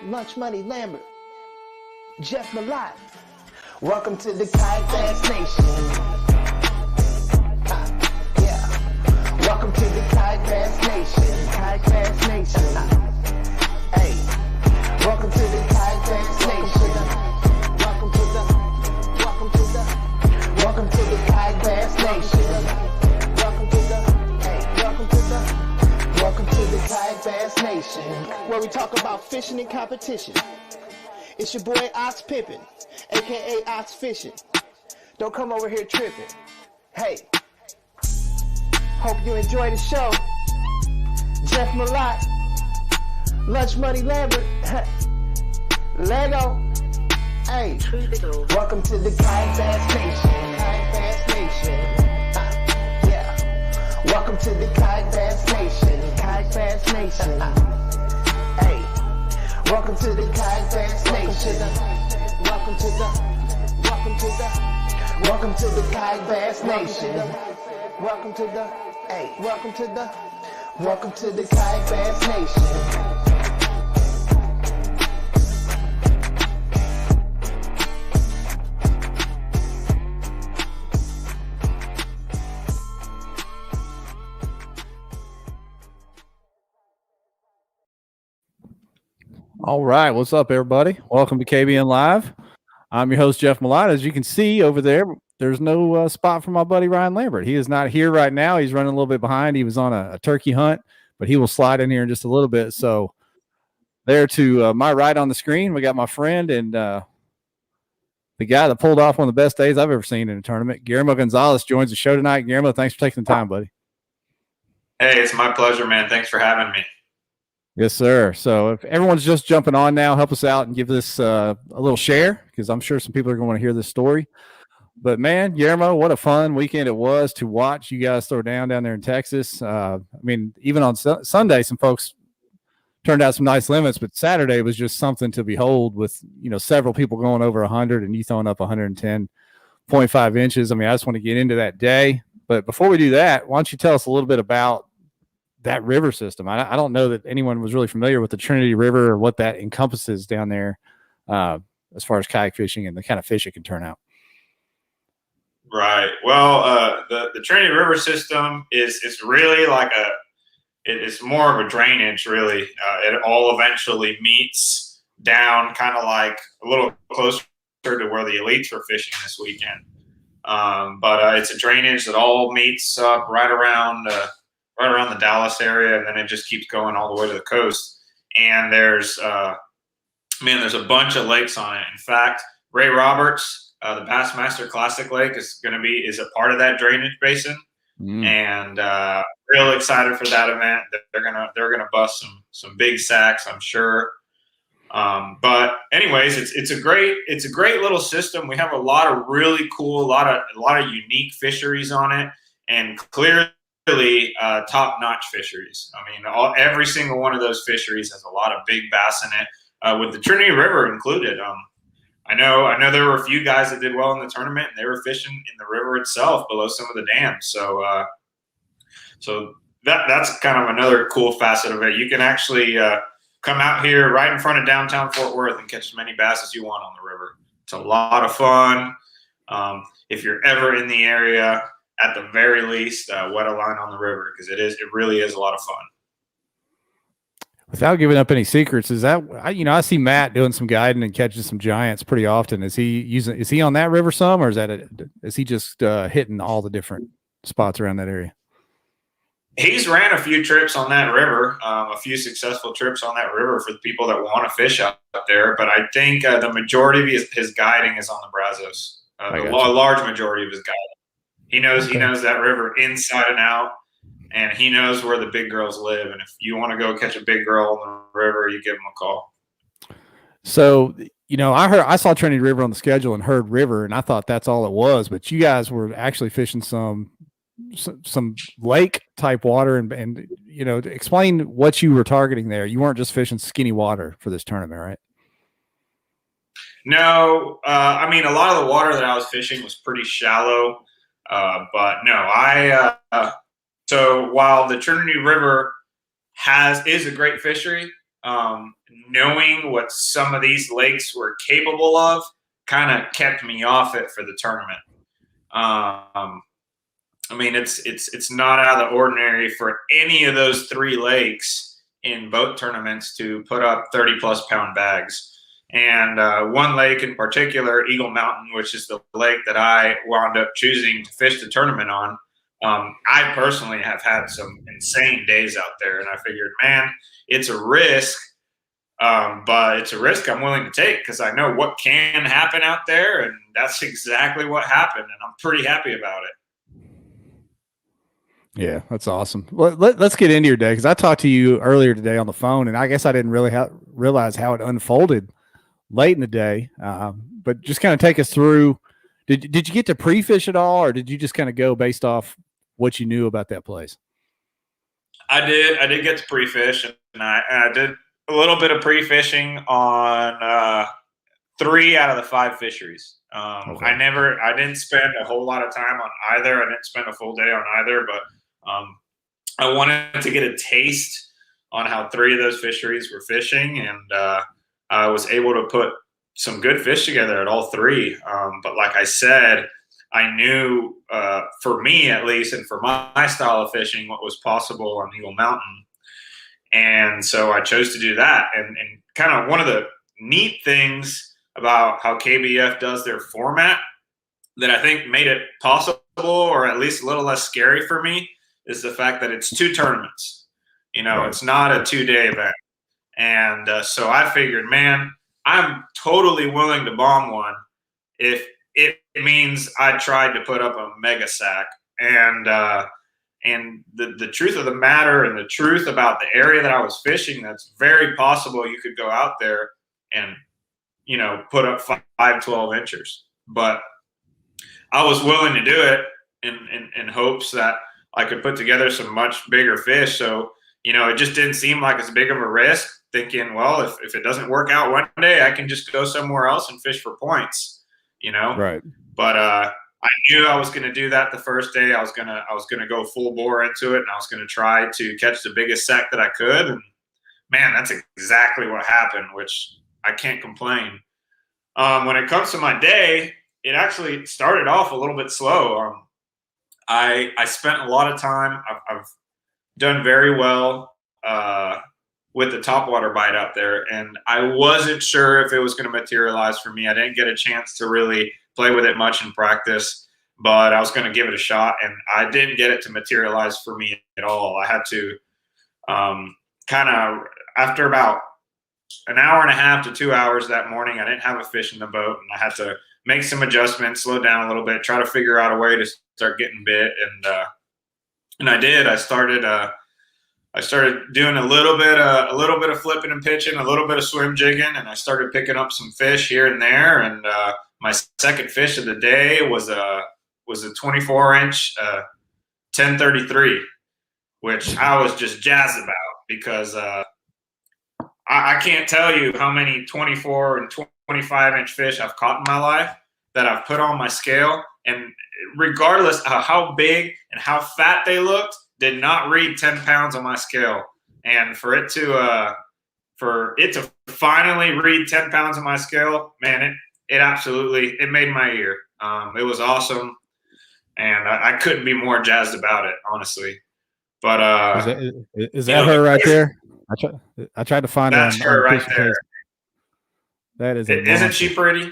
Lunch Money Lambert, Jeff Malott. Welcome to the Kayak Bass Nation. Yeah. Welcome to the Kayak Bass Nation. Kayak Bass Nation. Hey. Welcome to the Kayak Bass Nation. Welcome to the Kayak Bass Nation. Welcome to the Kayak Bass Nation, where we talk about fishing and competition. It's your boy Ox Pippin, aka Ox Fishing. Don't come over here tripping. Hey, hope you enjoy the show. Jeff Malott, Lunch Money Lambert, Lego. Hey, welcome to the Kayak Bass Nation. Kayak Bass Nation. Yeah. Welcome to the Kayak Bass Nation. Kayak Bass Nation. Hey. Welcome to the Kayak Bass Nation. Welcome to the Kayak Bass Nation. Welcome to the Kayak Bass Nation. All right, what's up, everybody? Welcome to KBN Live. I'm your host, Jeff Malott. As you can see over there, there's no spot for my buddy Ryan Lambert. He is not here right now. He's running a little bit behind. He was on a turkey hunt, but he will slide in here in just a little bit. So there to my right on the screen, we got my friend and the guy that pulled off one of the best days I've ever seen in a tournament. Guillermo Gonzalez joins the show tonight. Guillermo, thanks for taking the time, buddy. Hey, it's my pleasure, man. Thanks for having me. Yes, sir. So if everyone's just jumping on now, help us out and give this a little share, because I'm sure some people are going to want to hear this story. But, man, Guillermo, what a fun weekend it was to watch you guys throw down there in Texas. I mean, even on Sunday, some folks turned out some nice limits, but Saturday was just something to behold with, you know, several people going over 100 and you throwing up 110.5 inches. I mean, I just want to get into that day. But before we do that, why don't you tell us a little bit about that river system? I don't know that anyone was really familiar with the Trinity River or what that encompasses down there as far as kayak fishing and the kind of fish it can turn out. Right. Well, the Trinity River system is really like it's more of a drainage, really. It all eventually meets down kind of like a little closer to where the elites were fishing this weekend. But it's a drainage that all meets up right around the Dallas area, and then it just keeps going all the way to the coast. And there's a bunch of lakes on it. In fact, Ray Roberts, the Bassmaster Classic Lake, is a part of that drainage basin, and real excited for that event. They're gonna bust some big sacks, I'm sure. But anyways, it's a great little system. We have a lot of really cool, a lot of unique fisheries on it, and clearly top-notch fisheries. I mean, every single one of those fisheries has a lot of big bass in it, with the Trinity River included. I know there were a few guys that did well in the tournament, and they were fishing in the river itself below some of the dams. So that's kind of another cool facet of it. You can actually come out here right in front of downtown Fort Worth and catch as many bass as you want on the river. It's a lot of fun. If you're ever in the area, at the very least, wet a line on the river, because it really is a lot of fun. Without giving up any secrets, is that, I see Matt doing some guiding and catching some giants pretty often. Is he on that river some, or is he just hitting all the different spots around that area? He's ran a few trips on that river, a few successful trips on that river for the people that want to fish out there. But I think the majority of his guiding is on the Brazos. A large majority of his guiding. He knows that river inside and out, and he knows where the big girls live. And if you want to go catch a big girl on the river, you give him a call. So, I saw Trinity River on the schedule and heard river, and I thought that's all it was. But you guys were actually fishing some lake type water, and explain what you were targeting there. You weren't just fishing skinny water for this tournament, right? No, I mean, a lot of the water that I was fishing was pretty shallow. But no, so while the Trinity River is a great fishery, knowing what some of these lakes were capable of kind of kept me off it for the tournament. I mean, it's not out of the ordinary for any of those 3 lakes in boat tournaments to put up 30+ pound bags. And one lake in particular, Eagle Mountain, which is the lake that I wound up choosing to fish the tournament on. I personally have had some insane days out there, and I figured, man, it's a risk, but it's a risk I'm willing to take because I know what can happen out there, and that's exactly what happened, and I'm pretty happy about it. Yeah, that's awesome. Well, let's get into your day because I talked to you earlier today on the phone, and I guess I didn't really realize how it unfolded late in the day. But just kind of take us through. Did you get to pre-fish at all, or did you just kind of go based off what you knew about that place? I did get to pre-fish, and I did a little bit of pre-fishing on 3 out of the 5 fisheries. Okay. I didn't spend a whole lot of time on either. I didn't spend a full day on either, but I wanted to get a taste on how 3 of those fisheries were fishing, and I was able to put some good fish together at all 3. But like I said, I knew for me at least, and for my style of fishing, what was possible on Eagle Mountain. And so I chose to do that. And kind of one of the neat things about how KBF does their format that I think made it possible, or at least a little less scary for me, is the fact that it's 2 tournaments. Right. It's not a 2-day event. And so I figured, man, I'm totally willing to bomb one if it means I tried to put up a mega sack. And the truth of the matter, and the truth about the area that I was fishing, that's very possible you could go out there and, put up 5-12 inchers. But I was willing to do it in hopes that I could put together some much bigger fish. So, it just didn't seem like as big of a risk, thinking, well, if it doesn't work out one day, I can just go somewhere else and fish for points, Right. But I knew I was going to do that the first day. I was gonna go full bore into it, and I was going to try to catch the biggest sack that I could. And man, that's exactly what happened, which I can't complain. When it comes to my day, it actually started off a little bit slow. I spent a lot of time. I've done very well with the topwater bite out there, and I wasn't sure if it was going to materialize for me. I didn't get a chance to really play with it much in practice, but I was going to give it a shot, and I didn't get it to materialize for me at all. I had to kind of, after about an hour and a half to 2 hours that morning, I didn't have a fish in the boat, and I had to make some adjustments, slow down a little bit, try to figure out a way to start getting bit, and I did. I started doing a little bit of flipping and pitching, a little bit of swim jigging, and I started picking up some fish here and there. And my second fish of the day was a 24-inch 1033, which I was just jazzed about because I can't tell you how many 24 and 25-inch fish I've caught in my life that I've put on my scale, and regardless of how big and how fat they looked, did not read 10 pounds on my scale. And for it to finally read 10 pounds on my scale, man, it absolutely, it made my year. It was awesome, and I couldn't be more jazzed about it, honestly. But is that her right there? I tried to find her. That's her right there. That is. Isn't she pretty?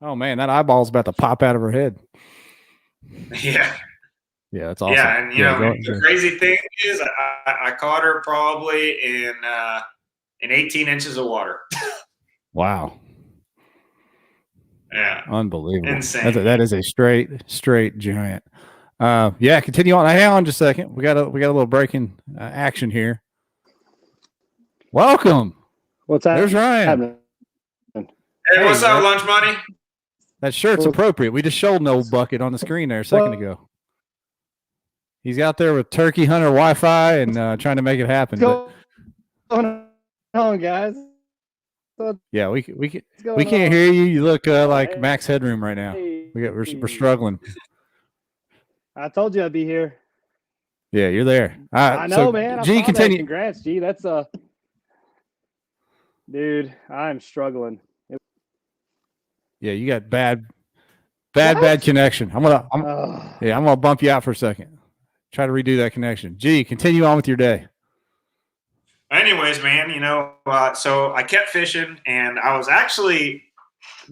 Oh man, that eyeball's about to pop out of her head. Yeah. Yeah, that's awesome. Yeah, and the crazy thing is, I caught her probably in 18 inches of water. Wow. Yeah. Unbelievable. Insane. That is a straight giant. Yeah, continue on. Hang on just a second. We got a little breaking action here. Welcome. What's that? There's Ryan. Hey, what's up, lunch money? That shirt's appropriate. We just showed an old bucket on the screen there a second ago. He's out there with Turkey Hunter Wi-Fi and trying to make it happen. What's going on, guys? Yeah, we can't hear you. You look like max headroom right now. We're struggling. I told you I'd be here. Yeah, you're there. I know, man. G, continue. Congrats, G. That's Dude, I'm struggling. Yeah, you got bad What? connection. I'm gonna bump you out for a second. Try to redo that connection. G, continue on with your day. Anyways, man, so I kept fishing, and I was actually,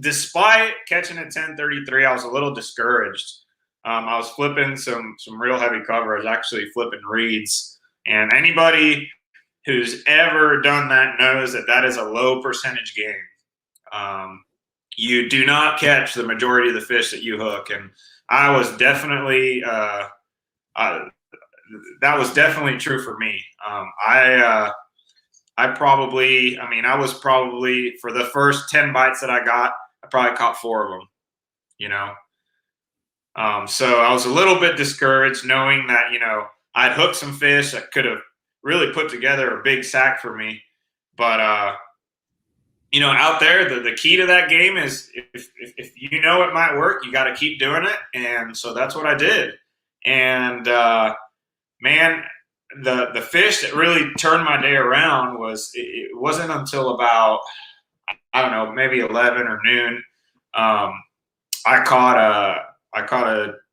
despite catching a 1033, I was a little discouraged. I was flipping some real heavy cover. I was actually flipping reeds, and anybody who's ever done that knows that is a low percentage game. You do not catch the majority of the fish that you hook, and I was definitely that was definitely true for me. I was probably, for the first 10 bites that I got, I probably caught 4 of them, so I was a little bit discouraged knowing that, I'd hooked some fish that could have really put together a big sack for me. But, out there, the key to that game is if you know it might work, you got to keep doing it. And so that's what I did. And, man, the fish that really turned my day around it wasn't until about, I don't know, maybe 11 or noon. I caught a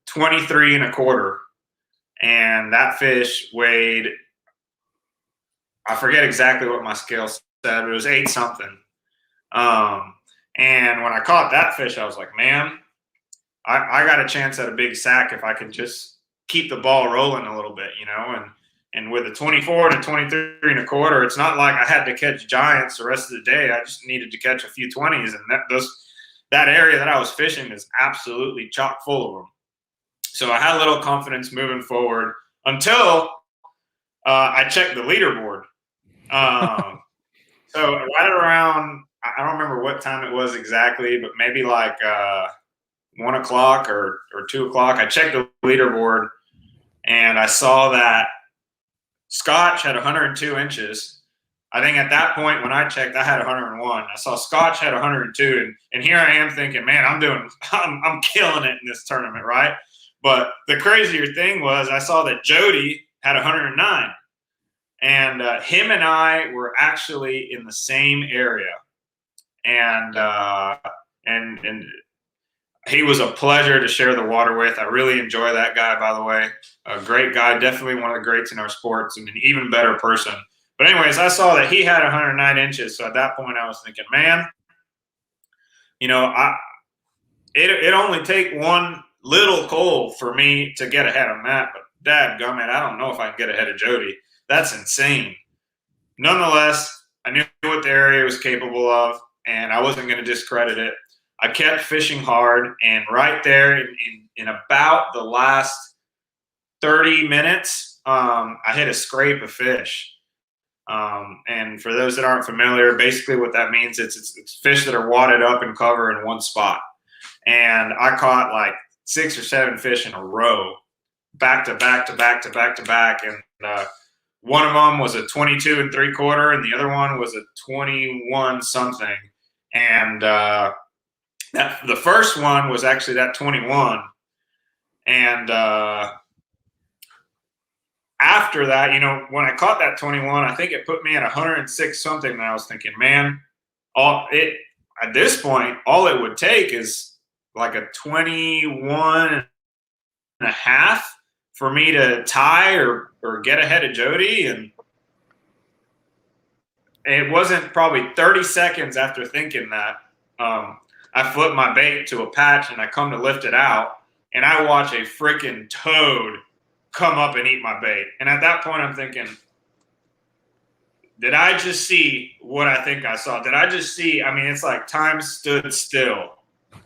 23 and a quarter, and that fish weighed, I forget exactly what my scale said, but it was 8 something. And when I caught that fish, I was like, man, I got a chance at a big sack if I could just keep the ball rolling a little bit, and with a 24 and a 23 and a quarter, it's not like I had to catch giants the rest of the day. I just needed to catch a few 20s, and that area that I was fishing is absolutely chock full of them. So I had a little confidence moving forward until I checked the leaderboard. So right around, I don't remember what time it was exactly, but maybe like 1 o'clock or 2 o'clock, I checked the leaderboard, and I saw that Scotch had 102 inches. I think at that point when I checked, I had 101. I saw Scotch had 102, and here I am thinking, man, I'm killing it in this tournament, right? But the crazier thing was I saw that Jody had 109, and him and I were actually in the same area, and he was a pleasure to share the water with. I really enjoy that guy, by the way. A great guy, definitely one of the greats in our sports, and an even better person. But anyways, I saw that he had 109 inches. So at that point, I was thinking, man, it only take one little coal for me to get ahead of Matt. But dadgummit, I don't know if I can get ahead of Jody. That's insane. Nonetheless, I knew what the area was capable of, and I wasn't going to discredit it. I kept fishing hard, and right there in about the last 30 minutes, I hit a scrape of fish. And for those that aren't familiar, basically what that means, it's fish that are wadded up and cover in one spot. And I caught like 6 or 7 fish in a row, back to back to back to back to back. And one of them was a 22 and 3/4, and the other one was a 21 something. And the first one was actually that 21. And after that, when I caught that 21, I think it put me at 106 something. And I was thinking, man, at this point, all it would take is like a 21 and a half for me to tie or get ahead of Jody. And it wasn't probably 30 seconds after thinking that, I flipped my bait to a patch, and I come to lift it out, and I watch a freaking toad come up and eat my bait. And at that point, I'm thinking, did I just see what I think I saw? Did I just see? I mean, it's like time stood still.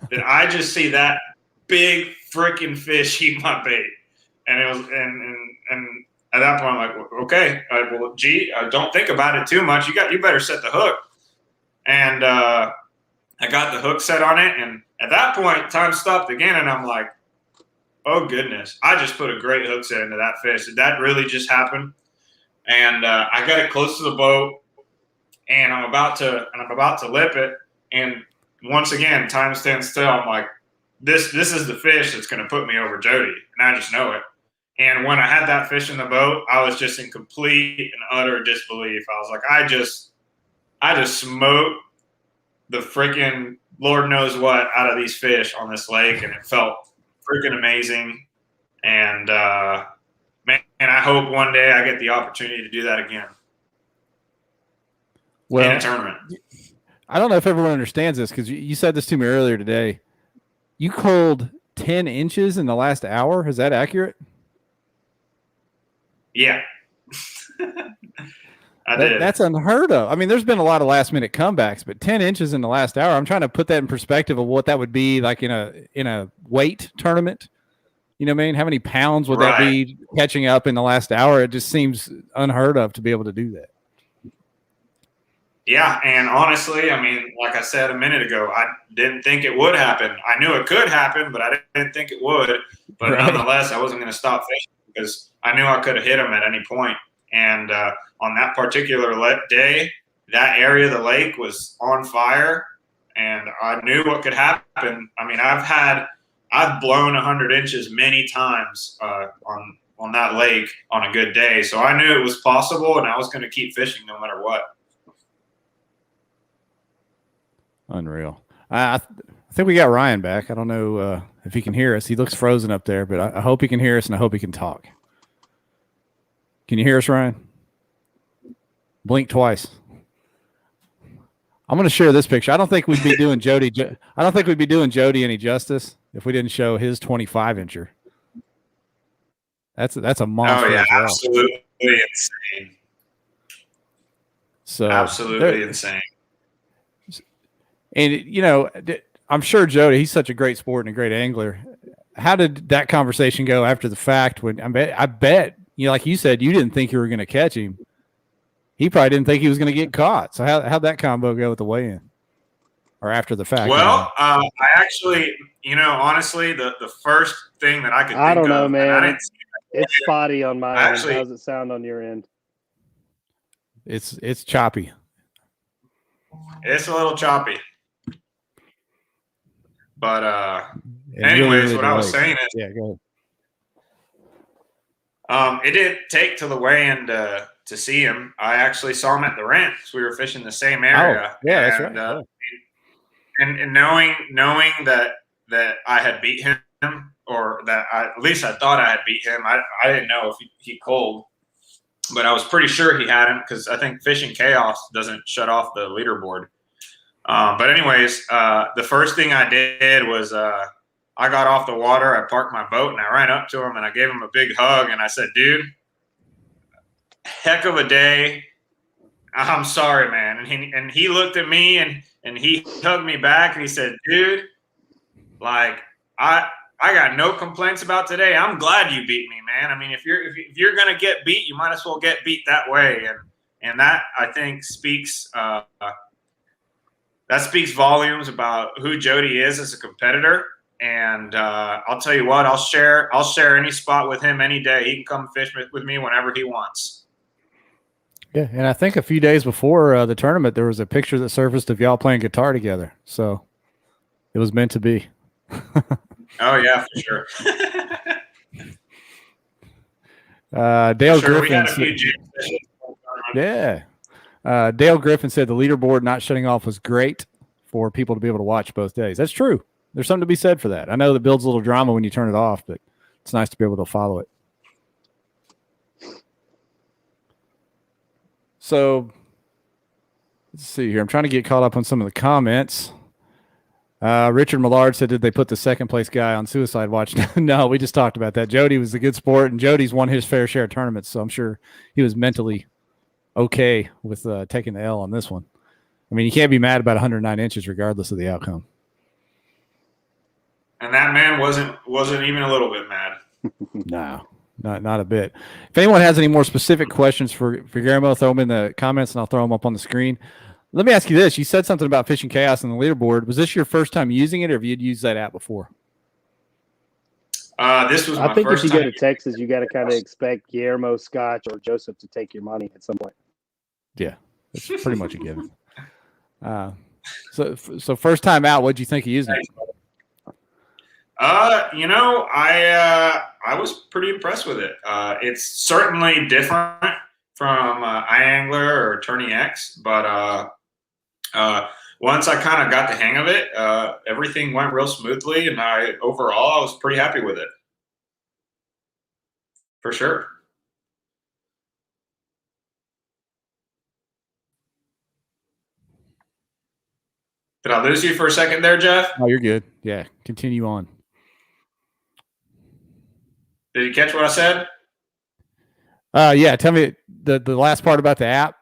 Did I just see that big freaking fish eat my bait? And it was, and at that point, I'm like, okay, well, gee, don't think about it too much. You better set the hook. And I got the hook set on it, and at that point, time stopped again, and I'm like, oh goodness, I just put a great hook set into that fish. Did that really just happen? And I got it close to the boat, and I'm about to lip it, and once again, time stands still. I'm like, this is the fish that's going to put me over Jody, and I just know it. And when I had that fish in the boat, I was just in complete and utter disbelief. I was like, I just smoked the freaking Lord knows what out of these fish on this lake, and it felt freaking amazing. And man, I hope one day I get the opportunity to do that again. Well, in a tournament. I don't know if everyone understands this because you said this to me earlier today. You culled 10 inches in the last hour. Is that accurate? Yeah. I did. That's unheard of. I mean, there's been a lot of last minute comebacks, but 10 inches in the last hour, I'm trying to put that in perspective of what that would be like in a weight tournament. You know what I mean? How many pounds would that be catching up in the last hour? It just seems unheard of to be able to do that. Yeah, and honestly, I mean, like I said a minute ago, I didn't think it would happen. I knew it could happen, but I didn't think it would. But nonetheless, I wasn't going to stop fishing because I knew I could have hit them at any point. And on that particular day, that area of the lake was on fire, and I knew what could happen. I mean, I've blown 100 inches many times on that lake on a good day, so I knew it was possible, and I was going to keep fishing no matter what. Unreal. I think we got Ryan back. I don't know if he can hear us. He looks frozen up there, but I hope he can hear us, and I hope he can talk. Can you hear us, Ryan? Blink twice. I'm going to share this picture. I don't think we'd be doing Jody. I don't think we'd be doing Jody any justice if we didn't show his 25-incher. That's a monster. Oh yeah, well. absolutely insane. So absolutely insane. And, you know, I'm sure Jody, he's such a great sport and a great angler. How did that conversation go after the fact? When I bet, you know, like you said, you didn't think you were going to catch him. He probably didn't think he was going to get caught. So how'd that combo go with the weigh-in or after the fact? Well, I actually, you know, honestly, the first thing that I could think of. I don't know, man. It's spotty on my end. How does it sound on your end? It's choppy. It's a little choppy. But anyways, what I was saying is, yeah, go ahead. It didn't take till the weigh-in to see him. I actually saw him at the ranch. We were fishing the same area. Oh, yeah, that's right. And knowing that I had beat him, or that at least I thought I had beat him. I didn't know if he culled, but I was pretty sure he had him because I think Fishing Chaos doesn't shut off the leaderboard. But anyways, the first thing I did was I got off the water, I parked my boat, and I ran up to him, and I gave him a big hug, and I said, dude, heck of a day. I'm sorry, man. And he looked at me, and he hugged me back, and he said, dude, like, I got no complaints about today. I'm glad you beat me, man. I mean, if you're going to get beat, you might as well get beat that way. And that, I think, speaks that speaks volumes about who Jody is as a competitor. And I'll tell you what, I'll share any spot with him any day. He can come fish with me whenever he wants. Yeah, and I think a few days before the tournament, there was a picture that surfaced of y'all playing guitar together. So it was meant to be. Oh yeah, for sure. Dale sure, Griffin. Yeah. Dale Griffin said the leaderboard not shutting off was great for people to be able to watch both days. That's true. There's something to be said for that. I know that builds a little drama when you turn it off, but it's nice to be able to follow it. So let's see here. I'm trying to get caught up on some of the comments. Richard Millard said, did they put the second place guy on suicide watch? No, we just talked about that. Jody was a good sport, and Jody's won his fair share of tournaments, so I'm sure he was mentally okay with taking the L on this one. I mean, you can't be mad about 109 inches regardless of the outcome. And that man wasn't even a little bit mad. No, not a bit. If anyone has any more specific questions for Guillermo, throw them in the comments and I'll throw them up on the screen. Let me ask you this. You said something about Fishing Chaos on the leaderboard. Was this your first time using it, or have you used that app before? This was my I think first if you time. go to Texas, you got to kind of expect Guillermo, Scotch, or Joseph to take your money at some point. Yeah, it's pretty much a given. So first time out, what'd you think of using it? You know, I was pretty impressed with it. It's certainly different from iAngler or Tourney X, but Once I kind of got the hang of it, everything went real smoothly, and overall I was pretty happy with it, for sure. Did I lose you for a second there, Jeff? Oh, you're good. Yeah, continue on. Did you catch what I said? Yeah, tell me the last part about the app.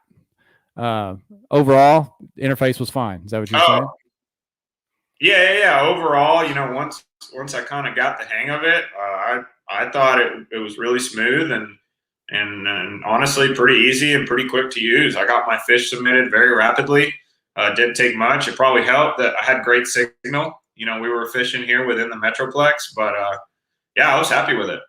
Overall, interface was fine. Is that what you're saying? Yeah. Overall, once I kind of got the hang of it, I thought it was really smooth and honestly pretty easy and pretty quick to use. I got my fish submitted very rapidly. Didn't take much. It probably helped that I had great signal. We were fishing here within the Metroplex, but yeah, I was happy with it.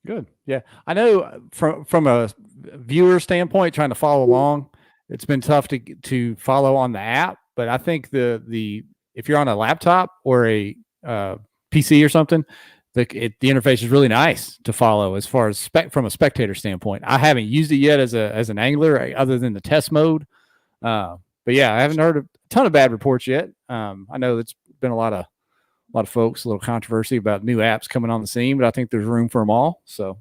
Good. Yeah, I know from a viewer standpoint, trying to follow along, it's been tough to follow on the app. But I think the if you're on a laptop or a PC or something, the interface is really nice to follow as far as from a spectator standpoint. I haven't used it yet as an angler other than the test mode. But yeah, I haven't heard a ton of bad reports yet. I know it's been a lot of folks, a little controversy about new apps coming on the scene, but I think there's room for them all. So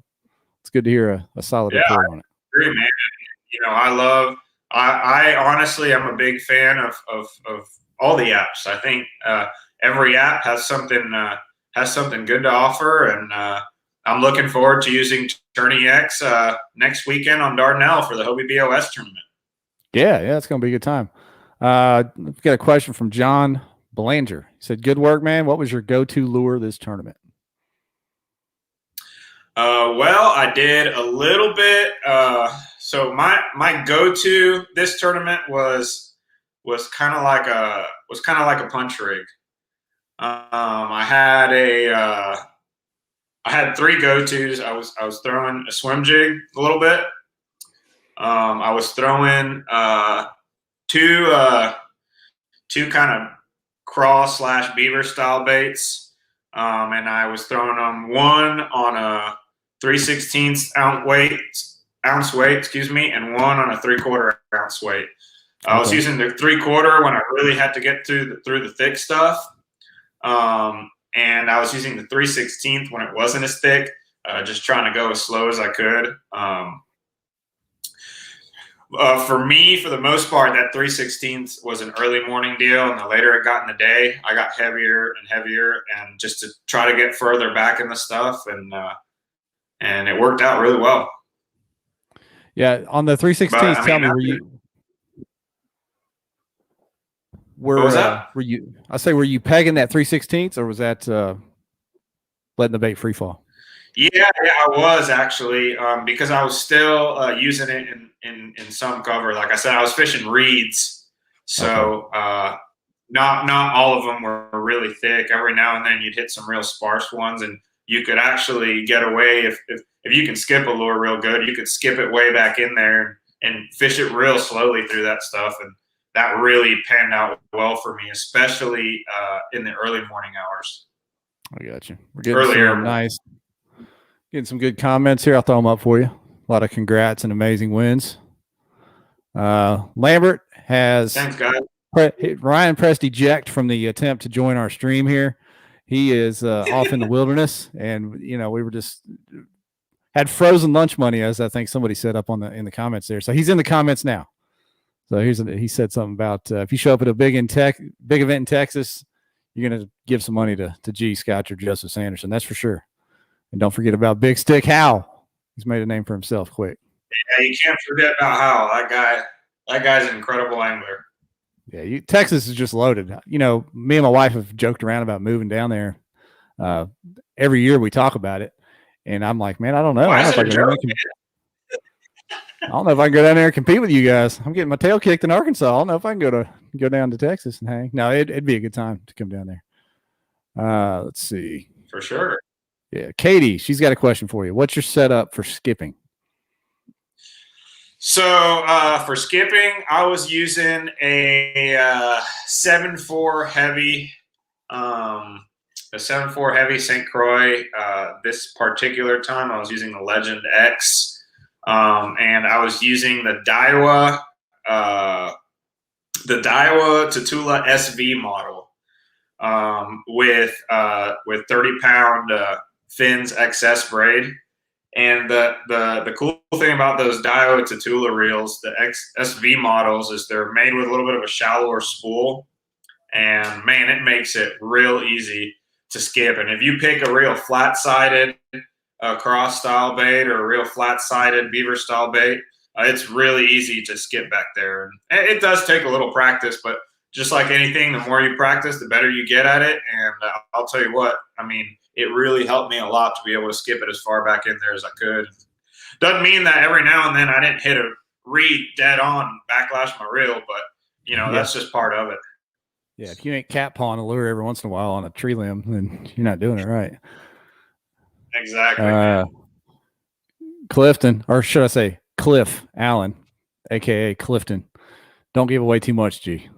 it's good to hear a solid report on it. I agree, man. I honestly, I'm a big fan of all the apps. I think every app has something good to offer, and I'm looking forward to using Tourney X next weekend on Dardanelle for the Hobie BOS tournament. Yeah, it's going to be a good time. We've got a question from John Belanger. He said, "Good work, man. What was your go-to lure this tournament?" Well, I did a little bit. So my go-to this tournament was kind of like a punch rig. I had three go-tos. I was throwing a swim jig a little bit. I was throwing two kind of craw/beaver style baits, and I was throwing them one on a 3/16 ounce weight, and one on a 3/4 ounce weight. I was using the 3/4 when I really had to get through the thick stuff, and I was using the 3/16 when it wasn't as thick, just trying to go as slow as I could. For me, for the most part, that 3/16 was an early morning deal, and the later it got in the day, I got heavier and heavier, and just to try to get further back in the stuff, and it worked out really well. Yeah, on the 3/16, tell me, what was that? Were you pegging that 3/16, or was that letting the bait free fall? Yeah, I was actually, because I was still using it in some cover. Like I said, I was fishing reeds, so not all of them were really thick. Every now and then you'd hit some real sparse ones, and you could actually get away if you can skip a lure real good. You could skip it way back in there and fish it real slowly through that stuff, and that really panned out well for me, especially in the early morning hours. I got you. We're getting getting some good comments here. I'll throw them up for you. A lot of congrats and amazing wins. Lambert has thanks, guys. Ryan pressed eject from the attempt to join our stream here. He is off in the wilderness, and we were just had frozen lunch money, as I think somebody said up in the comments there. So he's in the comments now. So he said something about if you show up at a big event in Texas, you're gonna give some money to G. Scott or Joseph Sanderson. That's for sure. And don't forget about Big Stick Howell. He's made a name for himself quick. Yeah, you can't forget about Howell. That guy's an incredible angler. Yeah, Texas is just loaded. Me and my wife have joked around about moving down there. Every year we talk about it, and I'm like, man, I don't know. I don't know if I can go down there and compete with you guys. I'm getting my tail kicked in Arkansas. I don't know if I can go down to Texas and hang. No, it'd be a good time to come down there. Let's see. For sure. Yeah, Katie, she's got a question for you. What's your setup for skipping? So for skipping, I was using a 7.4 heavy, St. Croix. This particular time, I was using the Legend X, and I was using the Daiwa the Daiwa Tatula SV model with 30-pound fins XS braid. And the cool thing about those Daiwa Tatula reels, the SV models, is they're made with a little bit of a shallower spool. And man, it makes it real easy to skip. And if you pick a real flat-sided cross style bait or a real flat-sided beaver style bait, it's really easy to skip back there. And it does take a little practice, but just like anything, the more you practice, the better you get at it. And I'll tell you what, I mean, it really helped me a lot to be able to skip it as far back in there as I could. Doesn't mean that every now and then I didn't hit a reed dead on, backlash my reel, but you know, that's just part of it. Yeah, if you ain't cat pawing a lure every once in a while on a tree limb, then you're not doing it right. Exactly. Clifton, or should I say Cliff Allen, aka Clifton. Don't give away too much, G.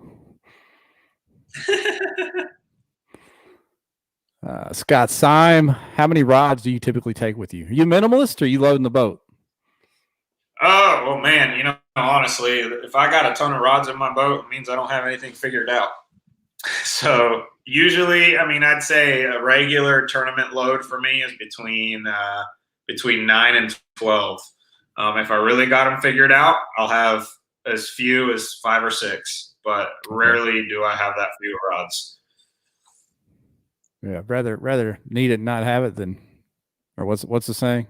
Scott Syme, how many rods do you typically take with you? Are you a minimalist or are you loading the boat? Oh, well, man, you know, honestly, if I got a ton of rods in my boat, it means I don't have anything figured out. So usually, I mean, I'd say a regular tournament load for me is between 9 and 12. If I really got them figured out, I'll have as few as 5 or 6, but rarely do I have that few rods. Yeah, rather need it, not have it than, or what's the saying?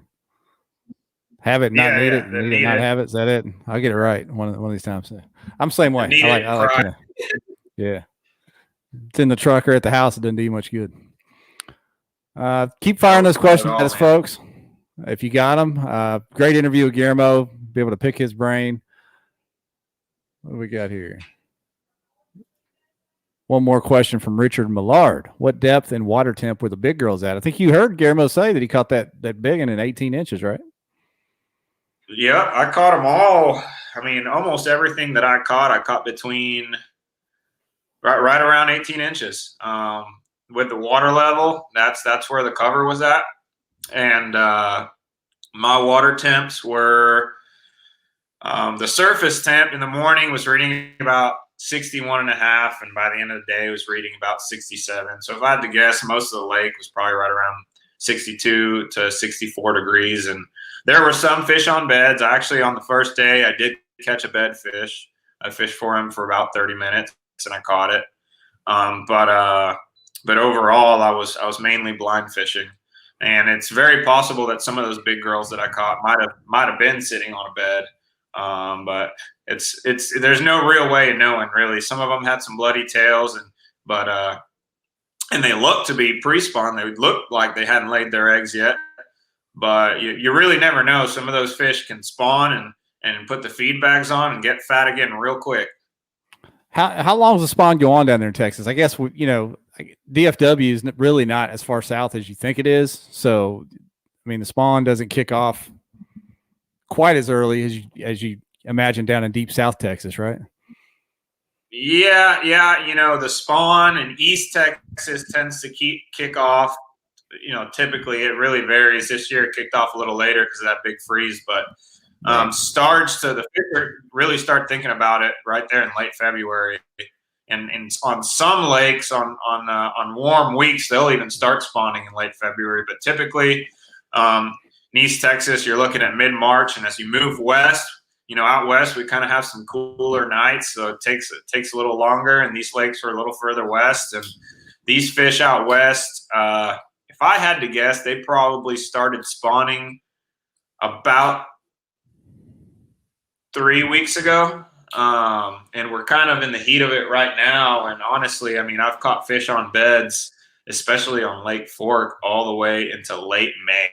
Have it, not need it, need it, not have it. Is that it? I'll get it right one of these times. I'm the same way. I like yeah. It's in the truck or at the house. It doesn't do you much good. Keep firing those questions at us, folks. If you got them, great interview with Guillermo. Be able to pick his brain. What do we got here? One more question from Richard Millard. What depth and water temp were the big girls at? I think you heard Guillermo say that he caught that big one in 18 inches, right? Yeah, I caught them all. I mean, almost everything that I caught between right around 18 inches. With the water level, that's where the cover was at. And my water temps were the surface temp in the morning was reading about 61.5, and by the end of the day it was reading about 67. So if I had to guess, most of the lake was probably right around 62 to 64 degrees. And there were some fish on beds. Actually, on the first day, I did catch a bed fish. I fished for him for about 30 minutes and I caught it. But overall, I was mainly blind fishing. And it's very possible that some of those big girls that I caught might have been sitting on a bed. But there's no real way of knowing, really. Some of them had some bloody tails, and they looked to be pre-spawn. They would look like they hadn't laid their eggs yet, but you really never know. Some of those fish can spawn and put the feed bags on and get fat again real quick. How long does the spawn go on down there in Texas? I guess DFW is really not as far south as you think it is. So, I mean, the spawn doesn't kick off quite as early as you imagine down in deep South Texas, right? Yeah. You know, the spawn in East Texas tends to kick off. You know, typically it really varies. This year it kicked off a little later because of that big freeze, but starts to the fish really start thinking about it right there in late February. And on some lakes on warm weeks, they'll even start spawning in late February. But typically in East Texas, you're looking at mid-March. And as you move west, you know, out west, we kind of have some cooler nights. So it takes a little longer. And these lakes are a little further west. And these fish out west, if I had to guess, they probably started spawning about 3 weeks ago. And we're kind of in the heat of it right now. And honestly, I mean, I've caught fish on beds, especially on Lake Fork, all the way into late May.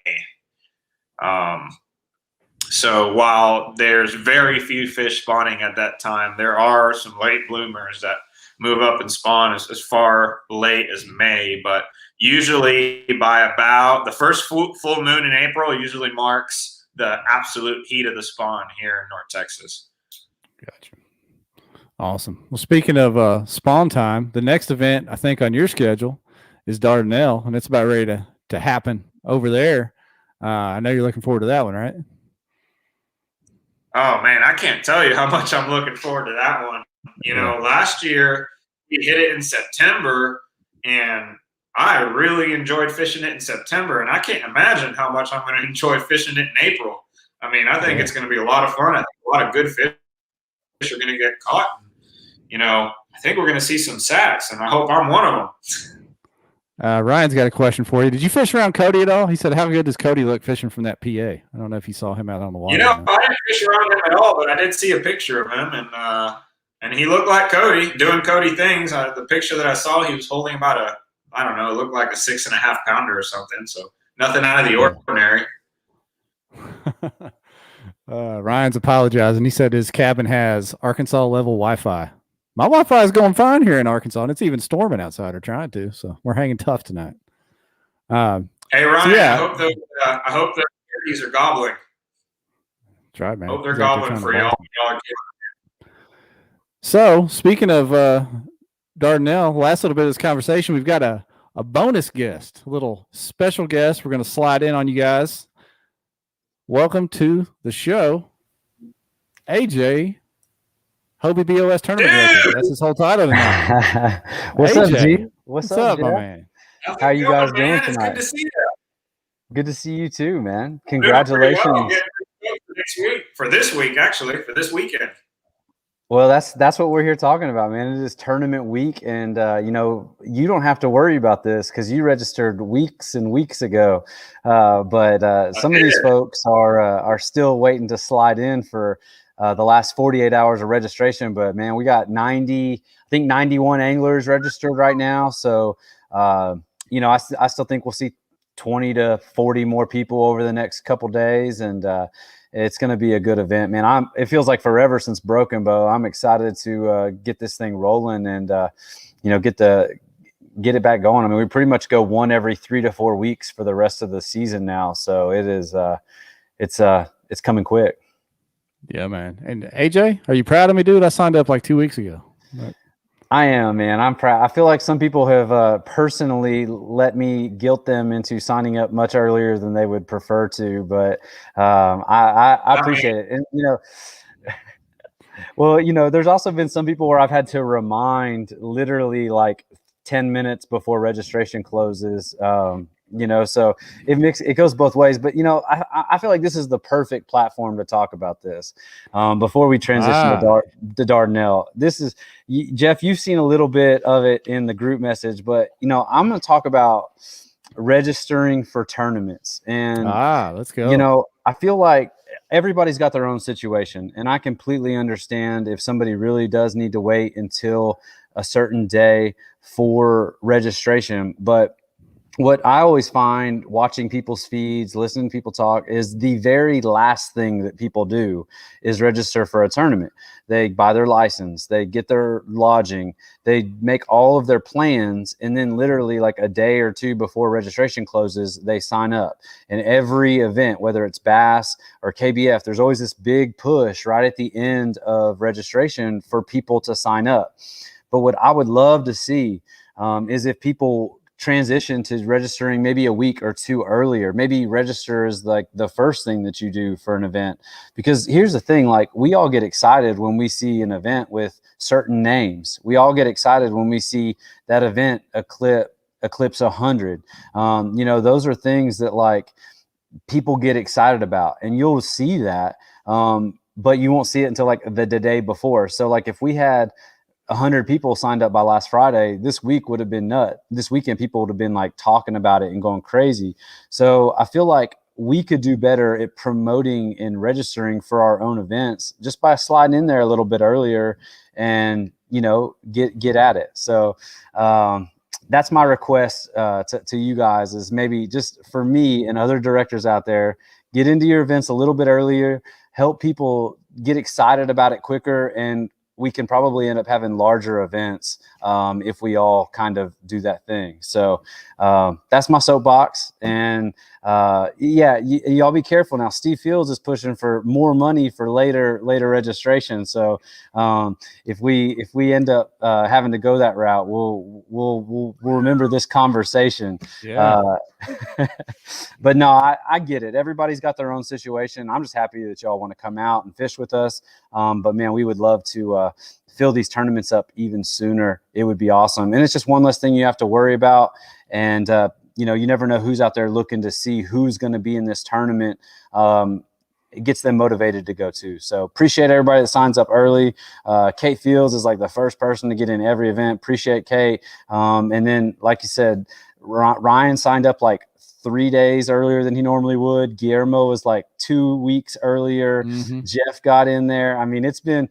So while there's very few fish spawning at that time, there are some late bloomers that move up and spawn as far late as May. But usually by about the first full moon in April usually marks the absolute heat of the spawn here in North Texas. Gotcha. Awesome. Well, speaking of spawn time, the next event I think on your schedule is Dardanelle, and it's about ready to happen over there. I know you're looking forward to that one, right? Oh man, I can't tell you how much I'm looking forward to that one. You know, last year we hit it in September, and I really enjoyed fishing it in September, and I can't imagine how much I'm going to enjoy fishing it in April. I mean, I think it's going to be a lot of fun. I think a lot of good fish are going to get caught. You know, I think we're going to see some sacks, and I hope I'm one of them. Ryan's got a question for you. Did you fish around Cody at all? He said, how good does Cody look fishing from that PA? I don't know if you saw him out on the water. You know, I didn't fish around him at all, but I did see a picture of him, and he looked like Cody, doing Cody things. The picture that I saw, he was holding about I don't know, it looked like a 6.5 pounder or something. So nothing out of the ordinary. Ryan's apologizing. He said his cabin has Arkansas level Wi-Fi. My Wi-Fi is going fine here in Arkansas, and it's even storming outside or trying to. So we're hanging tough tonight. Hey Ryan, so yeah. I hope the turkeys are gobbling. That's right, man. I hope they're gobbling for y'all. So speaking of Dardanelle, last little bit of this conversation, we've got a bonus guest, a little special guest. We're going to slide in on you guys. Welcome to the show, AJ, Hobie BOS tournament director. That's his whole title tonight. What's AJ, up, G? What's up, my man? How are you guys doing tonight? It's good to see you. Good to see you too, man. Congratulations. Well. For this weekend. Well, that's what we're here talking about, man. It is tournament week, and you know, you don't have to worry about this because you registered weeks and weeks ago. But some of these folks are still waiting to slide in for the last 48 hours of registration. But man, we got 91 anglers registered right now. So you know, I still think we'll see 20 to 40 more people over the next couple days, and it's going to be a good event, man. It feels like forever since Broken Bow. I'm excited to get this thing rolling and you know, get it back going. I mean, we pretty much go one every 3 to 4 weeks for the rest of the season now. So it is it's coming quick. Yeah, man. And AJ, are you proud of me, dude? I signed up like 2 weeks ago. But I am, man. I'm proud. I feel like some people have personally let me guilt them into signing up much earlier than they would prefer to, but I appreciate it. And, you know, well, you know, there's also been some people where I've had to remind literally like 10 minutes before registration closes. You know, so it goes both ways, but you know, I feel like this is the perfect platform to talk about this. Before we transition to Dardanelle, this is Jeff. You've seen a little bit of it in the group message, but you know, I'm going to talk about registering for tournaments. And let's go. You know, I feel like everybody's got their own situation, and I completely understand if somebody really does need to wait until a certain day for registration, but what I always find watching people's feeds, listening to people talk, is the very last thing that people do is register for a tournament. They buy their license, they get their lodging, they make all of their plans, and then literally like a day or two before registration closes, they sign up. And every event, whether it's Bass or KBF, there's always this big push right at the end of registration for people to sign up. But what I would love to see is if people transition to registering maybe a week or two earlier. Maybe register is like the first thing that you do for an event, because here's the thing, like we all get excited when we see an event with certain names. We all get excited when we see that event eclipse 100. You know, those are things that like people get excited about, and you'll see that, but you won't see it until like the day before. So like if we had 100 people signed up by last Friday, this week would have been nut. This weekend, people would have been like talking about it and going crazy. So I feel like we could do better at promoting and registering for our own events just by sliding in there a little bit earlier and, you know, get at it. So that's my request to you guys, is maybe just for me and other directors out there, get into your events a little bit earlier, help people get excited about it quicker, and we can probably end up having larger events if we all kind of do that thing. So that's my soapbox. And y'all be careful now. Steve Fields is pushing for more money for later registration. So if we end up having to go that route, we'll remember this conversation. Yeah. But no, I get it. Everybody's got their own situation. I'm just happy that y'all want to come out and fish with us. But man, we would love to fill these tournaments up even sooner. It would be awesome. And it's just one less thing you have to worry about. And, you never know who's out there looking to see who's going to be in this tournament. It gets them motivated to go too. So appreciate everybody that signs up early. Kate Fields is like the first person to get in every event. Appreciate Kate. And then, like you said, Ryan signed up like 3 days earlier than he normally would. Guillermo was like 2 weeks earlier. Mm-hmm. Jeff got in there. I mean, it's been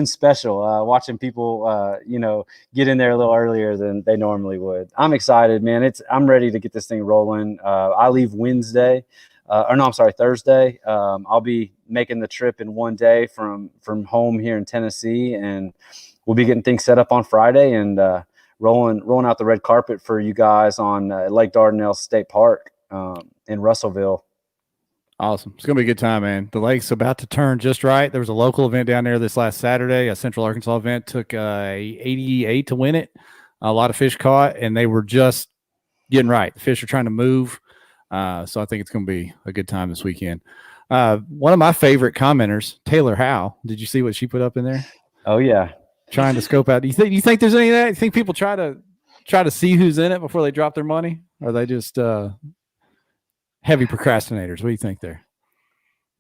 special watching people, get in there a little earlier than they normally would. I'm excited, man. I'm ready to get this thing rolling. I leave Thursday. I'll be making the trip in one day from home here in Tennessee, and we'll be getting things set up on Friday and rolling out the red carpet for you guys on Lake Dardanelle State Park in Russellville. Awesome. It's going to be a good time, man. The lake's about to turn just right. There was a local event down there this last Saturday, a Central Arkansas event. Took 88 to win it. A lot of fish caught, and they were just getting right. The fish are trying to move. So I think it's going to be a good time this weekend. One of my favorite commenters, Taylor Howell. Did you see what she put up in there? Oh, yeah. Trying to scope out. Do you think there's any of that? You think people try to see who's in it before they drop their money? Or are they just heavy procrastinators? What do you think there?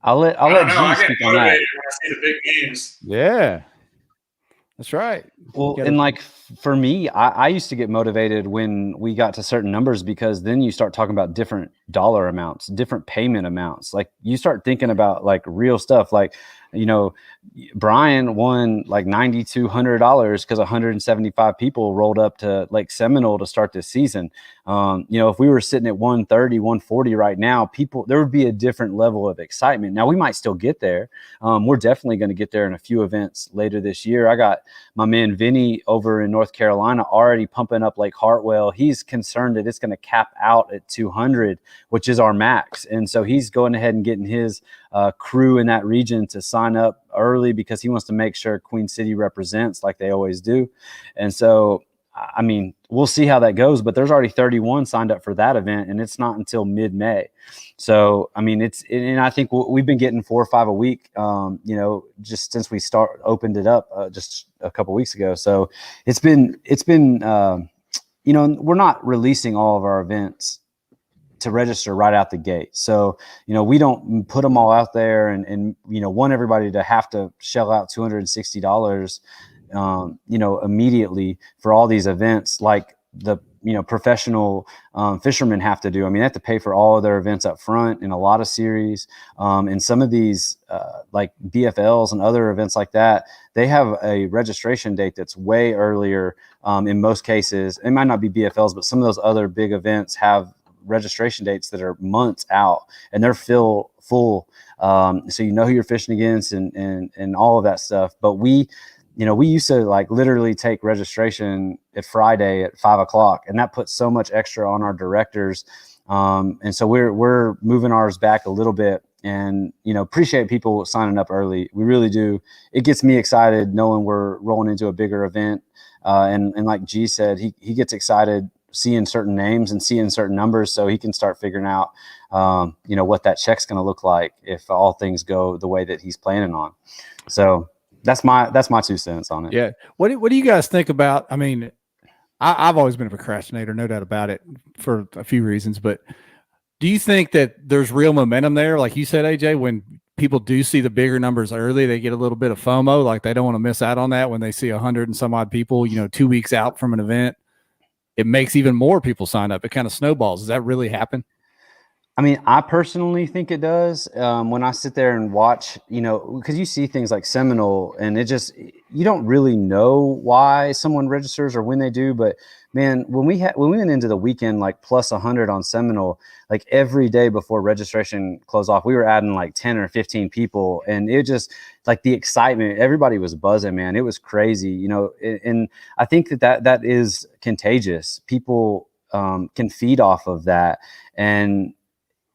I'll let G speak on that. When I see the big games. Yeah, that's right. Well, and like for me, I used to get motivated when we got to certain numbers, because then you start talking about different dollar amounts, different payment amounts. Like you start thinking about like real stuff. Like, Brian won like $9,200 because 175 people rolled up to Lake Seminole to start this season. If we were sitting at 130, 140 right now, there would be a different level of excitement. Now we might still get there. We're definitely going to get there in a few events later this year. I got my man Vinny over in North Carolina already pumping up Lake Hartwell. He's concerned that it's going to cap out at 200, which is our max. And so he's going ahead and getting his crew in that region to sign up early because he wants to make sure Queen City represents like they always do. And so, I mean, we'll see how that goes, but there's already 31 signed up for that event, and it's not until mid-May. So, I mean, and I think we've been getting 4 or 5 a week, just since we opened it up just a couple weeks ago. So it's been we're not releasing all of our events to register right out the gate. So, we don't put them all out there and want everybody to have to shell out $260, immediately for all these events like the, professional fishermen have to do. I mean, they have to pay for all of their events up front in a lot of series. And some of these like BFLs and other events like that, they have a registration date that's way earlier. In most cases, it might not be BFLs, but some of those other big events have registration dates that are months out, and they're full. So who you're fishing against and all of that stuff. But we used to like literally take registration at Friday at 5:00, and that puts so much extra on our directors. And so we're moving ours back a little bit, and appreciate people signing up early. We really do. It gets me excited knowing we're rolling into a bigger event. And like G said, he gets excited seeing certain names and seeing certain numbers, so he can start figuring out, what that check's going to look like if all things go the way that he's planning on. So that's my 2 cents on it. Yeah. What do you guys think about? I mean, I've always been a procrastinator, no doubt about it, for a few reasons. But do you think that there's real momentum there? Like you said, AJ, when people do see the bigger numbers early, they get a little bit of FOMO, like they don't want to miss out on that when they see 100 and some odd people, 2 weeks out from an event. It makes even more people sign up. It kind of snowballs. Does that really happen? I mean, I personally think it does. When I sit there and watch, because you see things like Seminole, and you don't really know why someone registers or when they do. But man, when we went into the weekend like plus 100 on Seminole, like every day before registration closed off, we were adding like 10 or 15 people, and it just like the excitement. Everybody was buzzing, man. It was crazy, And I think that is contagious. People can feed off of that, and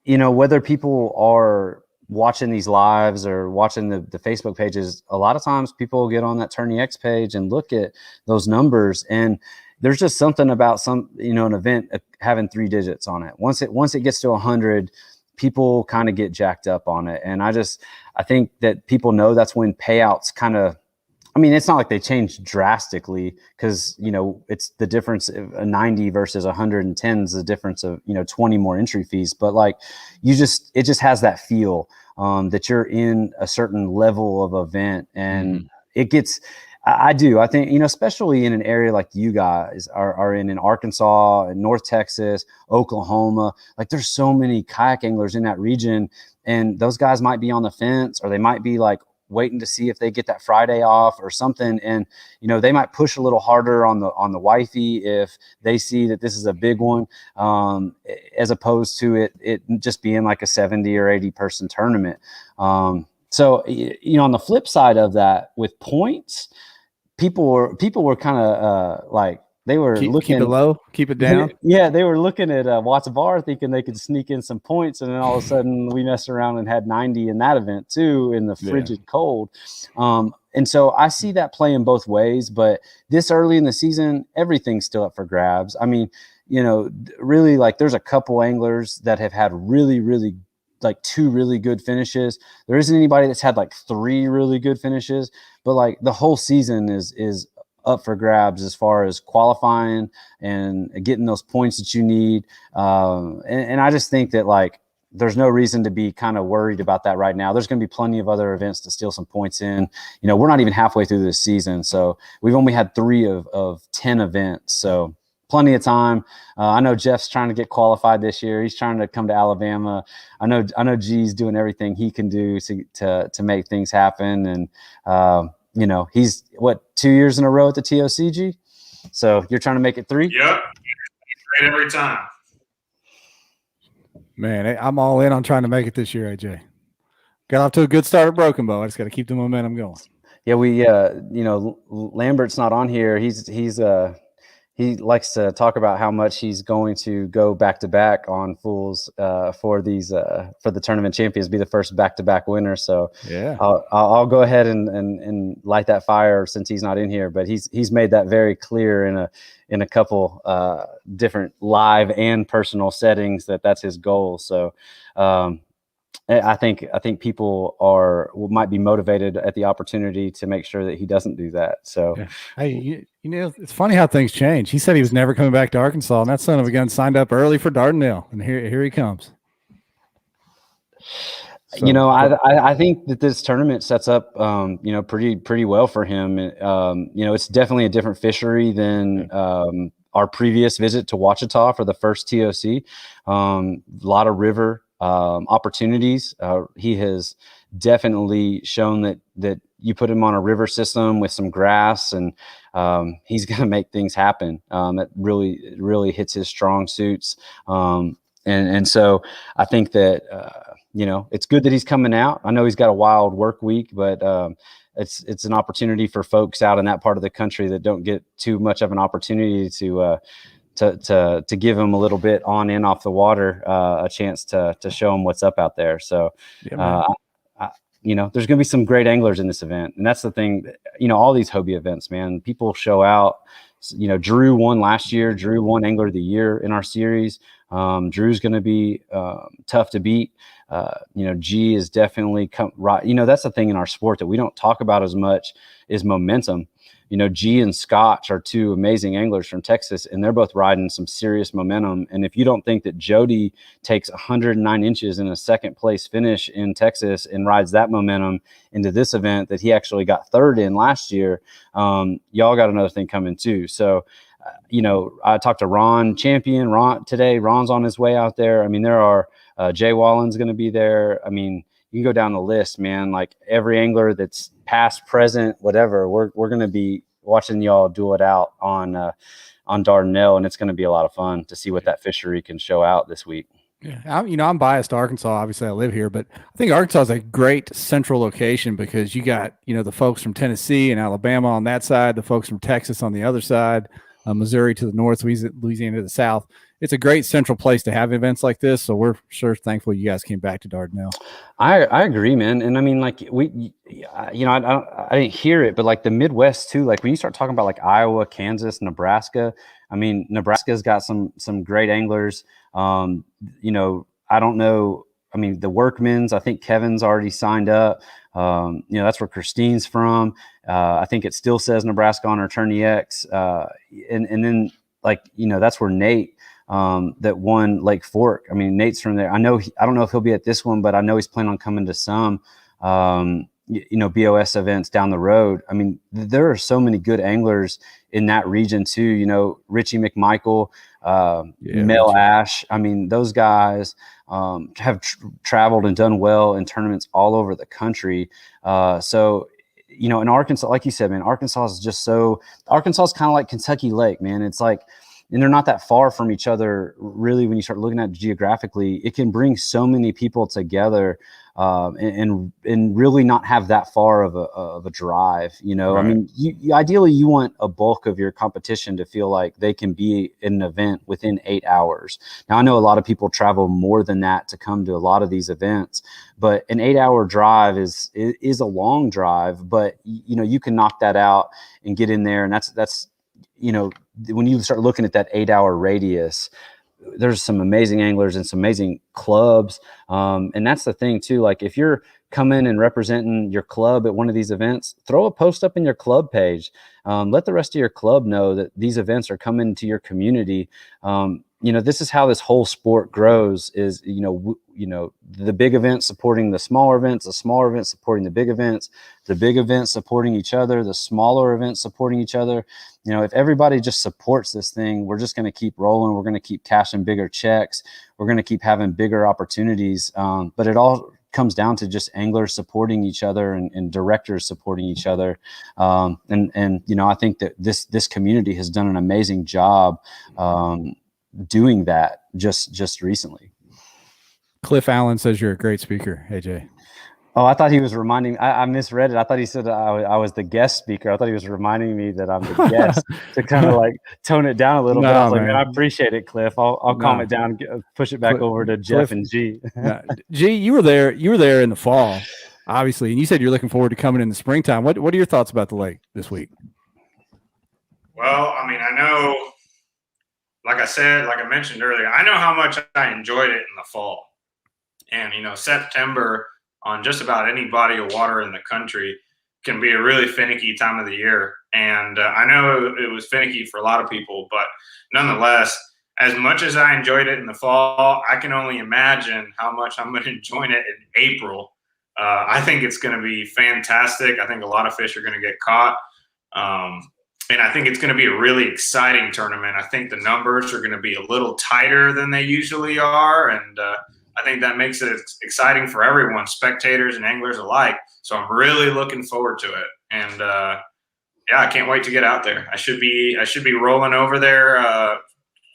whether people are watching these lives or watching the Facebook pages, a lot of times people get on that Tourney X page and look at those numbers, and there's just something about an event having 3 digits on it. Once it gets to 100, people kind of get jacked up on it. And I think that people know that's when payouts kind of, it's not like they change drastically, because, it's the difference of a 90 versus 110 is the difference of, 20 more entry fees. But like, it just has that feel that you're in a certain level of event, and it gets, I think, especially in an area like you guys are in Arkansas and North Texas, Oklahoma, like there's so many kayak anglers in that region, and those guys might be on the fence, or they might be like waiting to see if they get that Friday off or something. And, they might push a little harder on the wifey if they see that this is a big one, as opposed to it just being like a 70 or 80 person tournament. So, on the flip side of that, with points, people were kind of like, they were looking keep it low, keep it down. Yeah, they were looking at Watts Bar thinking they could sneak in some points, and then all of a sudden we messed around and had 90 in that event too, in the frigid cold. And so I see that playing both ways, but this early in the season, everything's still up for grabs. Really, like, there's a couple anglers that have had really, really, like 2 really good finishes. There isn't anybody that's had like 3 really good finishes, but like the whole season is up for grabs as far as qualifying and getting those points that you need. And I just think that, like, there's no reason to be kind of worried about that right now. There's going to be plenty of other events to steal some points in. We're not even halfway through this season, so we've only had 3 of 10 events. So plenty of time. I know Jeff's trying to get qualified this year. He's trying to come to Alabama. I know G's doing everything he can do to make things happen. And, he's 2 years in a row at the TOCG. So you're trying to make it 3? Yep. Great every time. Man, I'm all in on trying to make it this year, AJ. Got off to a good start at Broken Bow. I just got to keep the momentum going. Yeah, we, Lambert's not on here. He likes to talk about how much he's going to go back-to-back on Fools for the tournament champions, be the first back-to-back winner. So yeah, I'll go ahead and light that fire since he's not in here. But he's made that very clear in a couple different live and personal settings that's his goal. So I think people might be motivated at the opportunity to make sure that he doesn't do that. So, yeah. Hey, it's funny how things change. He said he was never coming back to Arkansas, and that son of a gun signed up early for Dardanelle, and here he comes. So, I think that this tournament sets up, pretty well for him. It's definitely a different fishery than our previous visit to Ouachita for the first TOC. A lot of river opportunities. He has definitely shown that you put him on a river system with some grass, and he's going to make things happen. That really hits his strong suits. And so I think that, it's good that he's coming out. I know he's got a wild work week, but it's an opportunity for folks out in that part of the country that don't get too much of an opportunity to give him a little bit on and off the water, a chance to show him what's up out there. So, there's going to be some great anglers in this event. And that's the thing, all these Hobie events, man, people show out. Drew won last year. Drew won Angler of the Year in our series. Drew's going to be tough to beat. G is definitely right. That's the thing in our sport that we don't talk about as much is momentum. G and Scotch are 2 amazing anglers from Texas, and they're both riding some serious momentum. And if you don't think that Jody takes 109 inches in a second place finish in Texas and rides that momentum into this event that he actually got 3rd in last year, y'all got another thing coming too. So, I talked to Ron Champion today. Ron's on his way out there. I mean, there are Jay Wallen's going to be there. I mean, you can go down the list, man. Like every angler that's past, present, whatever, we're going to be watching y'all do it out on Dardanelle, and it's going to be a lot of fun to see what that fishery can show out this week. Yeah, I'm biased to Arkansas. Obviously, I live here, but I think Arkansas is a great central location because you got the folks from Tennessee and Alabama on that side, the folks from Texas on the other side. Missouri to the north, Louisiana to the south. It's a great central place to have events like this. So we're sure thankful you guys came back to Dardanelle. I agree, man. And I mean, like I didn't hear it, but like the Midwest too, like when you start talking about like Iowa, Kansas, Nebraska, I mean, Nebraska's got some great anglers. I don't know. I mean, the Workmans, I think Kevin's already signed up. That's where Christine's from. I think it still says Nebraska on her Tourney X. And then that's where Nate, that won Lake Fork. I mean, Nate's from there. I don't know if he'll be at this one, but I know he's planning on coming to some, BOS events down the road. I mean, there are so many good anglers in that region too. Richie McMichael, Mel Richie. Ash. I mean, those guys have traveled and done well in tournaments all over the country. In Arkansas, like you said, man, Arkansas is kind of like Kentucky Lake, man. It's like, and they're not that far from each other, really. When you start looking at it geographically, it can bring so many people together, and really not have that far of a drive. Right. I mean, ideally you want a bulk of your competition to feel like they can be in an event within 8 hours. Now, I know a lot of people travel more than that to come to a lot of these events, but an 8-hour drive is a long drive. But you can knock that out and get in there, and that's. When you start looking at that 8-hour radius, there's some amazing anglers and some amazing clubs. And that's the thing too. Like if you're coming and representing your club at one of these events, throw a post up in your club page. Let the rest of your club know that these events are coming to your community. This is how this whole sport grows is, the big events supporting the smaller events supporting the big events supporting each other, the smaller events supporting each other. If everybody just supports this thing, we're just going to keep rolling. We're going to keep cashing bigger checks. We're going to keep having bigger opportunities. But it all comes down to just anglers supporting each other and directors supporting each other. I think that this community has done an amazing job doing that just recently. Cliff Allen says you're a great speaker, AJ. Oh, I thought he was reminding. I misread it. I thought he said I was the guest speaker. I thought he was reminding me that I'm the guest to kind of like tone it down a little bit. I was like, man, I appreciate it, Cliff. I'll calm it down, push it back over to Jeff and G. G, you were there in the fall, obviously, and you said you're looking forward to coming in the springtime. What are your thoughts about the lake this week? Well, I mean, I know, like I mentioned earlier, I know how much I enjoyed it in the fall. And, September on just about any body of water in the country can be a really finicky time of the year. And I know it was finicky for a lot of people, but nonetheless, as much as I enjoyed it in the fall, I can only imagine how much I'm going to enjoy it in April. I think it's going to be fantastic. I think a lot of fish are going to get caught. And I think it's going to be a really exciting tournament. I think the numbers are going to be a little tighter than they usually are. And I think that makes it exciting for everyone, spectators and anglers alike. So I'm really looking forward to it. And I can't wait to get out there. I should be rolling over there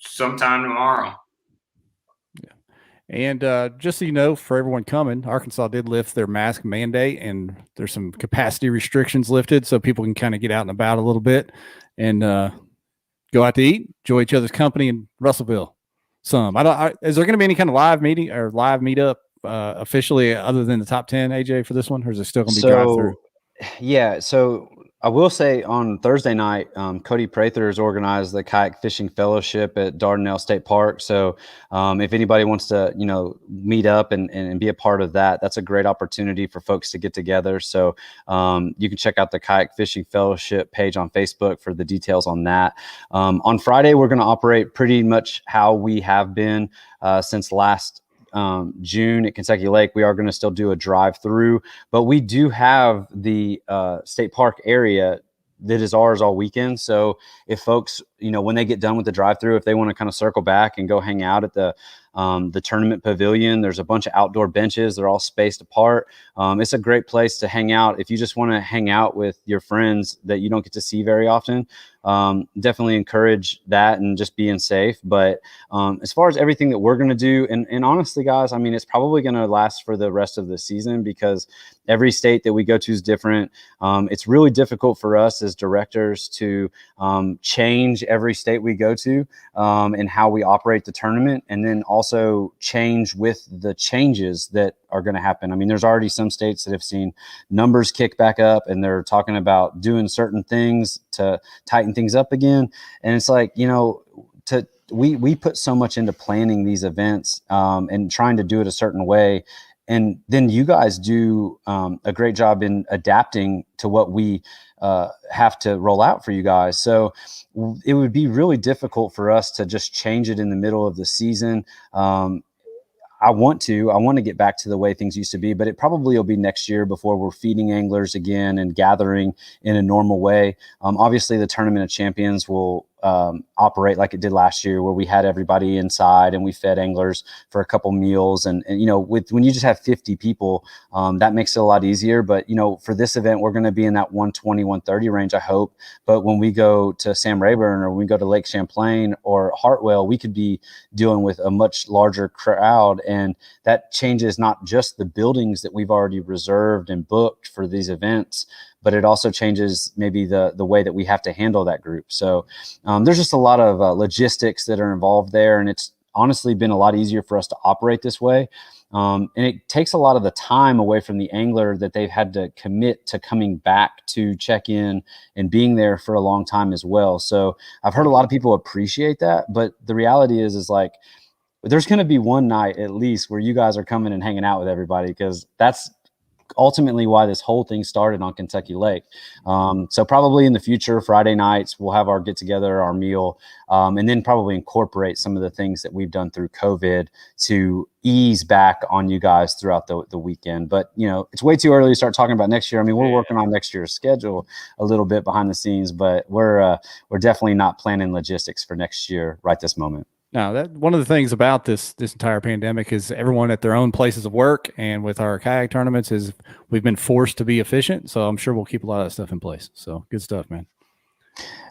sometime tomorrow. Yeah. And just so you know, for everyone coming, Arkansas did lift their mask mandate, and there's some capacity restrictions lifted, so people can kind of get out and about a little bit and go out to eat, enjoy each other's company in Russellville. Is there going to be any kind of live meeting or live meetup officially other than the top 10, AJ, for this one, or is it still going to be drive through? Yeah. So I will say on Thursday night, Cody Prather has organized the kayak fishing fellowship at Dardanelle State Park. So if anybody wants to, meet up and be a part of that, that's a great opportunity for folks to get together. So you can check out the kayak fishing fellowship page on Facebook for the details on that. On Friday, we're going to operate pretty much how we have been since last June at Kentucky Lake. We are going to still do a drive-through, but we do have the state park area that is ours all weekend. So if folks, when they get done with the drive-through, if they want to kind of circle back and go hang out at the tournament pavilion, there's a bunch of outdoor benches. They're all spaced apart. It's a great place to hang out. If you just want to hang out with your friends that you don't get to see very often, definitely encourage that and just being safe. But as far as everything that we're going to do, and honestly, guys, I mean, it's probably going to last for the rest of the season because every state that we go to is different. It's really difficult for us as directors to change every state we go to, and how we operate the tournament, and then also change with the changes that are going to happen. I mean, there's already some states that have seen numbers kick back up, and they're talking about doing certain things to tighten things up again. And it's like, we put so much into planning these events, and trying to do it a certain way. And then you guys do a great job in adapting to what we have to roll out for you guys. So it would be really difficult for us to just change it in the middle of the season. I want to get back to the way things used to be, but it probably will be next year before we're feeding anglers again and gathering in a normal way. Obviously, the Tournament of Champions will operate like it did last year, where we had everybody inside and we fed anglers for a couple meals. And when you just have 50 people, that makes it a lot easier. But, for this event, we're going to be in that 120, 130 range, I hope. But when we go to Sam Rayburn, or when we go to Lake Champlain or Hartwell, we could be dealing with a much larger crowd. And that changes not just the buildings that we've already reserved and booked for these events, but it also changes maybe the way that we have to handle that group. So there's just a lot of logistics that are involved there. And it's honestly been a lot easier for us to operate this way. And it takes a lot of the time away from the angler that they've had to commit to coming back to check in and being there for a long time as well. So I've heard a lot of people appreciate that, but the reality is like, there's going to be one night at least where you guys are coming and hanging out with everybody, because that's ultimately why this whole thing started on Kentucky Lake. So probably in the future, Friday nights, we'll have our get together, our meal, and then probably incorporate some of the things that we've done through COVID to ease back on you guys throughout the weekend. But, it's way too early to start talking about next year. I mean, we're working on next year's schedule a little bit behind the scenes, but we're definitely not planning logistics for next year right this moment. Now, that one of the things about this entire pandemic is everyone at their own places of work, and with our kayak tournaments is we've been forced to be efficient. So I'm sure we'll keep a lot of that stuff in place. So good stuff, man.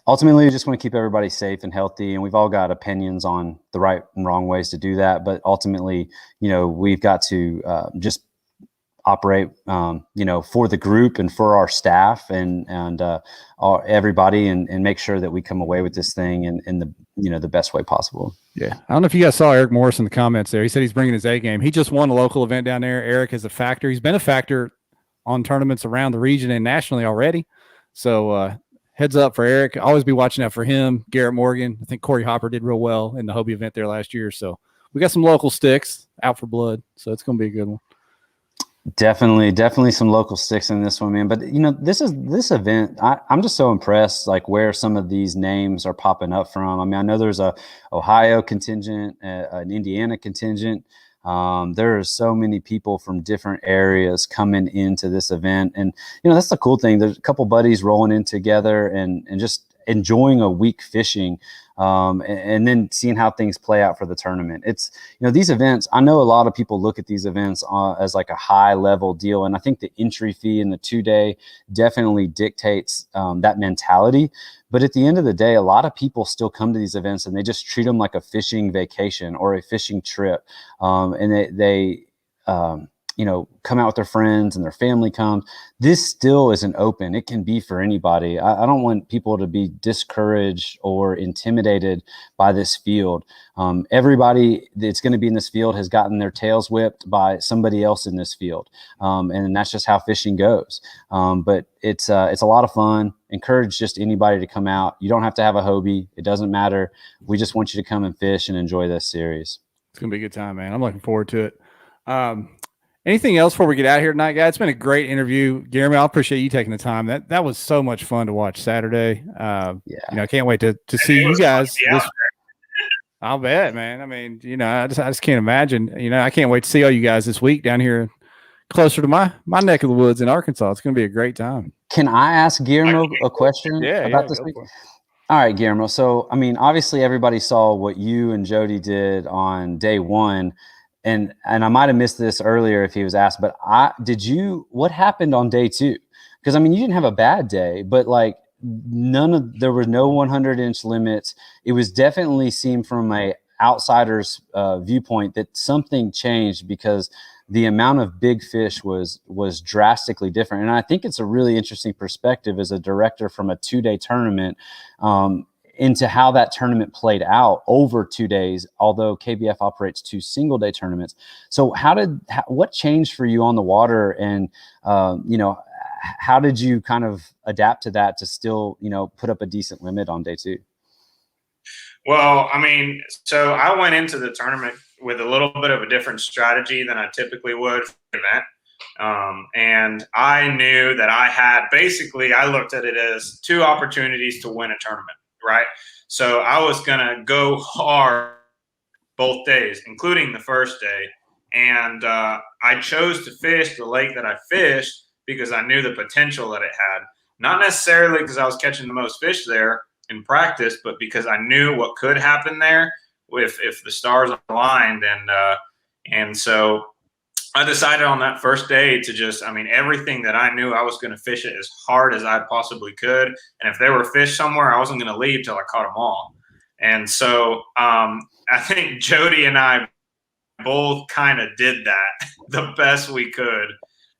Ultimately, we just want to keep everybody safe and healthy, and we've all got opinions on the right and wrong ways to do that. But ultimately, we've got to just operate, for the group and for our staff and everybody, and make sure that we come away with this thing in the best way possible. Yeah. I don't know if you guys saw Eric Morris in the comments there. He said he's bringing his A game. He just won a local event down there. Eric is a factor. He's been a factor on tournaments around the region and nationally already. So heads up for Eric. Always be watching out for him. Garrett Morgan. I think Corey Hopper did real well in the Hobie event there last year. So we got some local sticks out for blood. So it's going to be a good one. Definitely some local sticks in this one, man. But this event, I'm just so impressed, like where some of these names are popping up from. I mean, I know there's a Ohio contingent, an Indiana contingent. There are so many people from different areas coming into this event, and that's the cool thing. There's a couple buddies rolling in together and just enjoying a week fishing. And then seeing how things play out for the tournament. It's, these events, I know a lot of people look at these events as like a high level deal. And I think the entry fee in the 2-day definitely dictates that mentality. But at the end of the day, a lot of people still come to these events and they just treat them like a fishing vacation or a fishing trip. And they come out with their friends and their family comes. This still isn't open. It can be for anybody. I don't want people to be discouraged or intimidated by this field. Everybody that's going to be in this field has gotten their tails whipped by somebody else in this field. And that's just how fishing goes. But it's a lot of fun. Encourage just anybody to come out. You don't have to have a Hobie. It doesn't matter. We just want you to come and fish and enjoy this series. It's going to be a good time, man. I'm looking forward to it. Anything else before we get out of here tonight, guys? It's been a great interview. Guillermo, I appreciate you taking the time. That was so much fun to watch Saturday. I can't wait to see you guys. I'll bet, man. I mean, I just can't imagine. I can't wait to see all you guys this week down here closer to my neck of the woods in Arkansas. It's going to be a great time. Can I ask Guillermo a question about this week? All right, Guillermo. So, I mean, obviously everybody saw what you and Jody did on day one. And I might have missed this earlier if he was asked, but what happened on day two? Because I mean, you didn't have a bad day, but like there were no 100-inch limits. It was definitely seen from a outsider's viewpoint that something changed because the amount of big fish was drastically different. And I think it's a really interesting perspective as a director from a 2-day tournament. into how that tournament played out over 2 days, although KBF operates 2 single-day tournaments. So what changed for you on the water, and how did you kind of adapt to that to still put up a decent limit on day 2? Well, I mean, so I went into the tournament with a little bit of a different strategy than I typically would for the event. And I knew that I looked at it as 2 opportunities to win a tournament, right? So I was going to go hard both days, including the first day. And I chose to fish the lake that I fished because I knew the potential that it had. Not necessarily because I was catching the most fish there in practice, but because I knew what could happen there if the stars aligned. And so I decided on that first day to everything that I knew, I was going to fish it as hard as I possibly could. And if there were fish somewhere, I wasn't going to leave till I caught them all. And so I think Jody and I both kind of did that the best we could.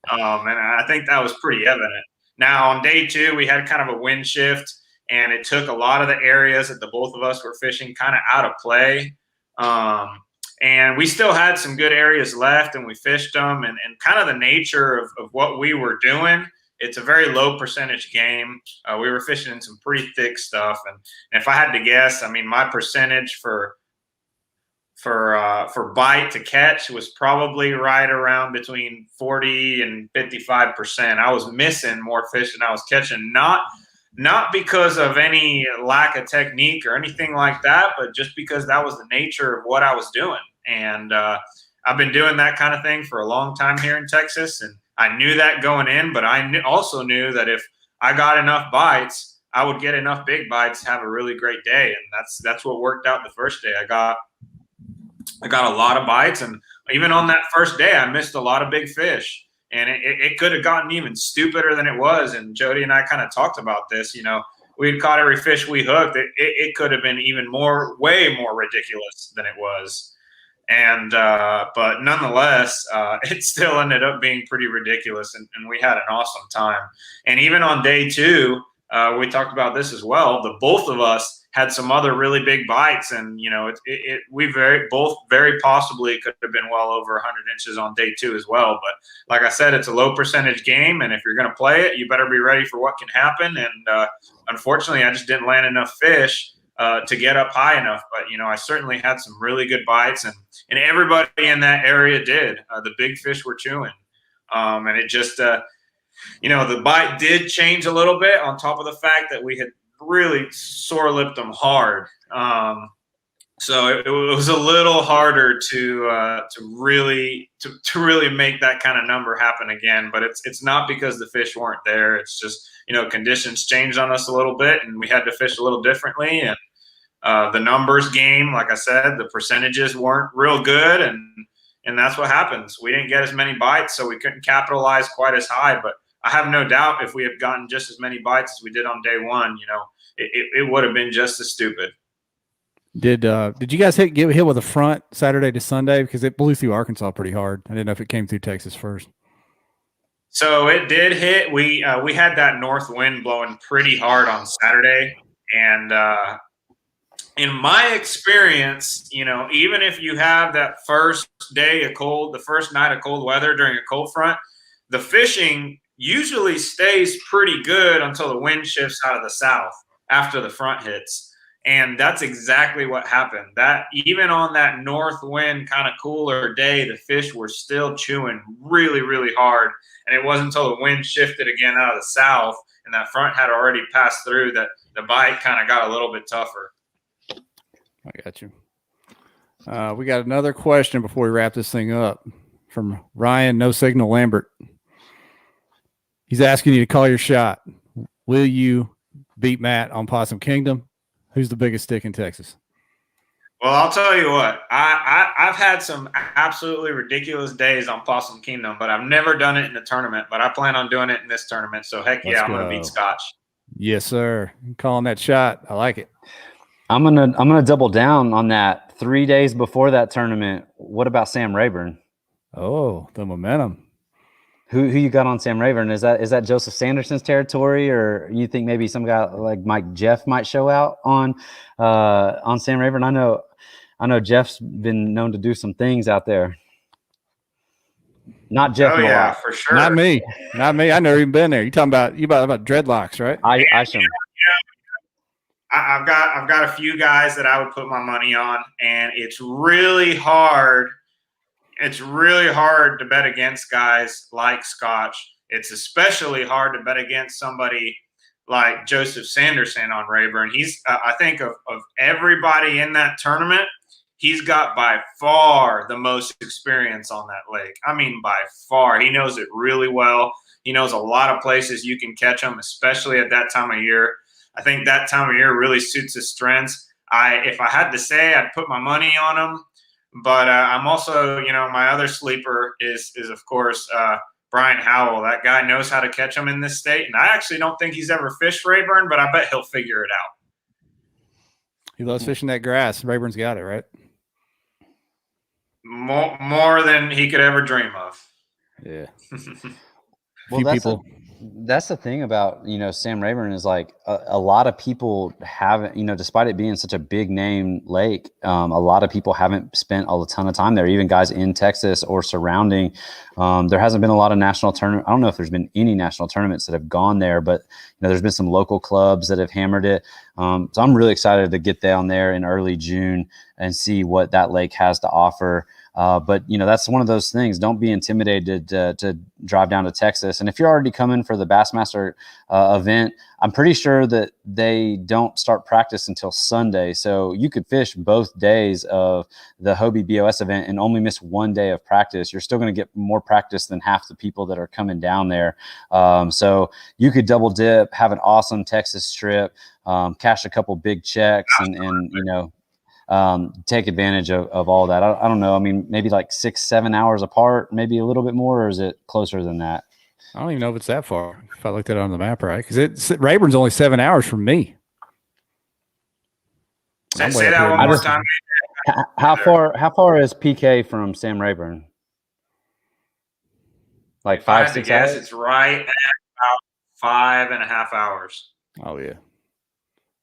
And I think that was pretty evident. Now on day 2, we had kind of a wind shift, and it took a lot of the areas that the both of us were fishing kind of out of play. And we still had some good areas left, and we fished them. And kind of the nature of what we were doing, it's a very low percentage game. We were fishing in some pretty thick stuff. And if I had to guess, my percentage for bite to catch was probably right around between 40 and 55%. I was missing more fish than I was catching, not because of any lack of technique or anything like that, but just because that was the nature of what I was doing. And I've been doing that kind of thing for a long time here in Texas, and I knew that going in, but I also knew that if I got enough bites, I would get enough big bites to have a really great day. And that's what worked out the first day. I got a lot of bites, and even on that first day, I missed a lot of big fish. And it could have gotten even stupider than it was. And Jody and I kind of talked about this. We'd caught every fish we hooked. It could have been even way more ridiculous than it was. And but nonetheless, it still ended up being pretty ridiculous. And we had an awesome time. And even on day 2, we talked about this as well. The both of us had some other really big bites, and we very possibly could have been well over 100 inches on day 2 as well. But like I said, it's a low percentage game, and if you're going to play it, you better be ready for what can happen. And unfortunately, I just didn't land enough fish to get up high enough. But I certainly had some really good bites, and everybody in that area did. The big fish were chewing, and it just the bite did change a little bit, on top of the fact that we had really sore lipped them hard. So it was a little harder to really make that kind of number happen again. But it's not because the fish weren't there. It's just conditions changed on us a little bit, and we had to fish a little differently. And the numbers game, like I said, the percentages weren't real good, and that's what happens. We didn't get as many bites, so we couldn't capitalize quite as high. But I have no doubt if we had gotten just as many bites as we did on day 1, it would have been just as stupid. Did you guys get hit with a front Saturday to Sunday? Because it blew through Arkansas pretty hard. I didn't know if it came through Texas first. So it did hit. We had that north wind blowing pretty hard on Saturday, and in my experience, even if you have that first night of cold weather during a cold front, the fishing usually stays pretty good until the wind shifts out of the south after the front hits. And that's exactly what happened. That even on that north wind kind of cooler day, the fish were still chewing really, really hard. And it wasn't until the wind shifted again out of the south and that front had already passed through that the bite kind of got a little bit tougher. I got you. We got another question before we wrap this thing up from Ryan No Signal Lambert. He's asking you to call your shot. Will you beat Matt on Possum Kingdom? Who's the biggest stick in Texas? Well, I'll tell you what. I've had some absolutely ridiculous days on Possum Kingdom, but I've never done it in a tournament. But I plan on doing it in this tournament. So heck yeah, I'm gonna beat Scotch. Yes, sir. I'm calling that shot. I like it. I'm gonna double down on that. 3 days before that tournament, what about Sam Rayburn? Oh, the momentum. Who you got on Sam Rayburn? Is that Joseph Sanderson's territory, or you think maybe some guy like Mike Jeff might show out on Sam Rayburn? I know Jeff's been known to do some things out there. Not Jeff. Oh yeah, for sure. Not me. I never even been there. You talking about dreadlocks, right? I've got a few guys that I would put my money on, and it's really hard. It's really hard to bet against guys like Scotch. It's especially hard to bet against somebody like Joseph Sanderson on Rayburn. He's, I think, of everybody in that tournament, he's got by far the most experience on that lake. I mean, by far. He knows it really well. He knows a lot of places you can catch him, especially at that time of year. I think that time of year really suits his strengths. If I had to say, I'd put my money on him. But I'm also, my other sleeper is of course, Brian Howell. That guy knows how to catch them in this state. And I actually don't think he's ever fished Rayburn, but I bet he'll figure it out. He loves fishing that grass. Rayburn's got it, right? More than he could ever dream of. Yeah. Well, that's the thing about, Sam Rayburn is like a lot of people haven't, despite it being such a big name lake, a lot of people haven't spent a ton of time there, even guys in Texas or surrounding. There hasn't been a lot of national tournament. I don't know if there's been any national tournaments that have gone there, but there's been some local clubs that have hammered it. So I'm really excited to get down there in early June and see what that lake has to offer. But that's one of those things. Don't be intimidated to drive down to Texas. And if you're already coming for the Bassmaster event, I'm pretty sure that they don't start practice until Sunday. So you could fish both days of the Hobie BOS event and only miss one day of practice. You're still going to get more practice than half the people that are coming down there. So you could double dip, have an awesome Texas trip, cash a couple big checks, and take advantage of all that. I don't know. I mean, maybe like 6-7 hours apart, maybe a little bit more, or is it closer than that? I don't even know if it's that far. If I looked at it on the map, right? Because Rayburn's only 7 hours from me. Say that one more time. How far is PK from Sam Rayburn? Like 5-6 hours? It's right at about 5.5 hours. Oh yeah.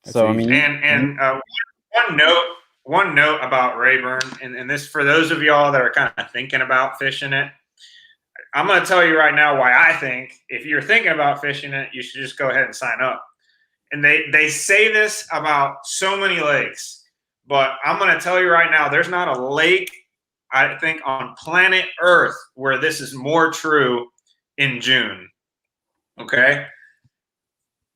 So I mean, and one note about Rayburn, and this for those of y'all that are kind of thinking about fishing it, I'm going to tell you right now why I think if you're thinking about fishing it, you should just go ahead and sign up. And they say this about so many lakes, but I'm going to tell you right now, there's not a lake, I think, on planet Earth where this is more true in June. Okay?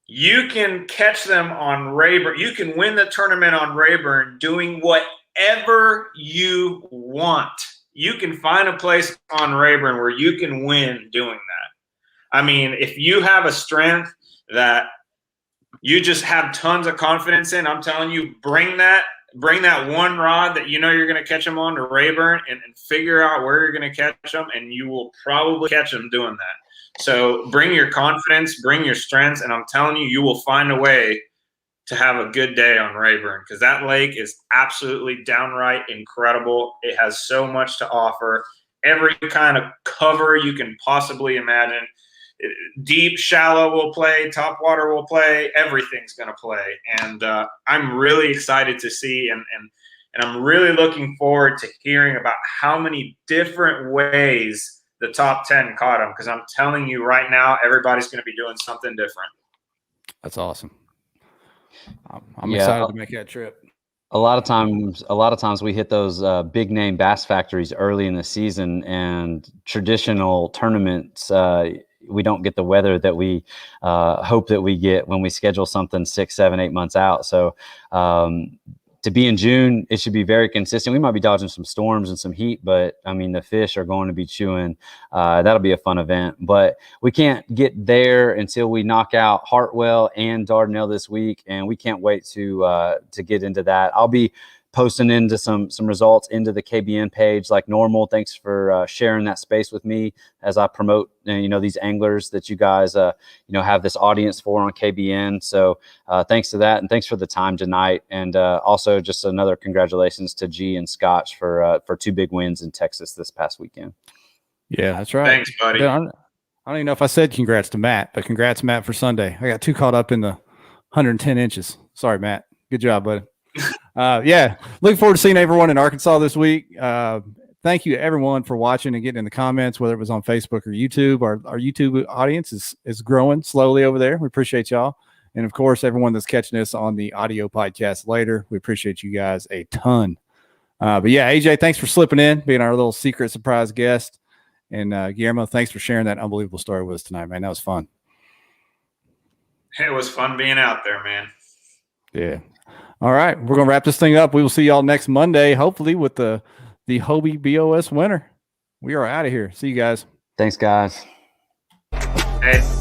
You can catch them on Rayburn. You can win the tournament on Rayburn doing whatever you want. You can find a place on Rayburn where you can win doing that. I mean, if you have a strength that you just have tons of confidence in, I'm telling you, bring that one rod that you're going to catch them on to Rayburn and figure out where you're going to catch them, and you will probably catch them doing that. So bring your confidence, bring your strengths, and I'm telling you, you will find a way to have a good day on Rayburn, because that lake is absolutely downright incredible. It has so much to offer. Every kind of cover you can possibly imagine. Deep, shallow will play, top water will play, everything's going to play. And I'm really excited to see, and I'm really looking forward to hearing about how many different ways the top 10 caught them, because I'm telling you right now, everybody's going to be doing something different. That's awesome. I'm excited to make that trip. A lot of times we hit those big name bass factories early in the season, and traditional tournaments, we don't get the weather that we hope that we get when we schedule something 6, 7, 8 months out. So to be in June, it should be very consistent. We might be dodging some storms and some heat, but I mean, the fish are going to be chewing. That'll be a fun event, but we can't get there until we knock out Hartwell and Dardanelle this week. And we can't wait to get into that. I'll be posting into some results into the KBN page like normal. Thanks for sharing that space with me as I promote, these anglers that you guys, have this audience for on KBN. So thanks to that. And thanks for the time tonight. And also just another congratulations to G and Scotch for 2 big wins in Texas this past weekend. Yeah, that's right. Thanks, buddy. Yeah, I don't even know if I said congrats to Matt, but congrats, Matt, for Sunday. I got too caught up in the 110 inches. Sorry, Matt. Good job, buddy. Yeah, looking forward to seeing everyone in Arkansas this week. Thank you to everyone for watching and getting in the comments, whether it was on Facebook or YouTube. Our YouTube audience is growing slowly over there. We appreciate y'all. And, of course, everyone that's catching us on the audio podcast later. We appreciate you guys a ton. But, yeah, AJ, thanks for slipping in, being our little secret surprise guest. And, Guillermo, thanks for sharing that unbelievable story with us tonight, man. That was fun. It was fun being out there, man. Yeah. All right. We're going to wrap this thing up. We will see y'all next Monday, hopefully with the Hobie BOS winner. We are out of here. See you guys. Thanks, guys. Hey.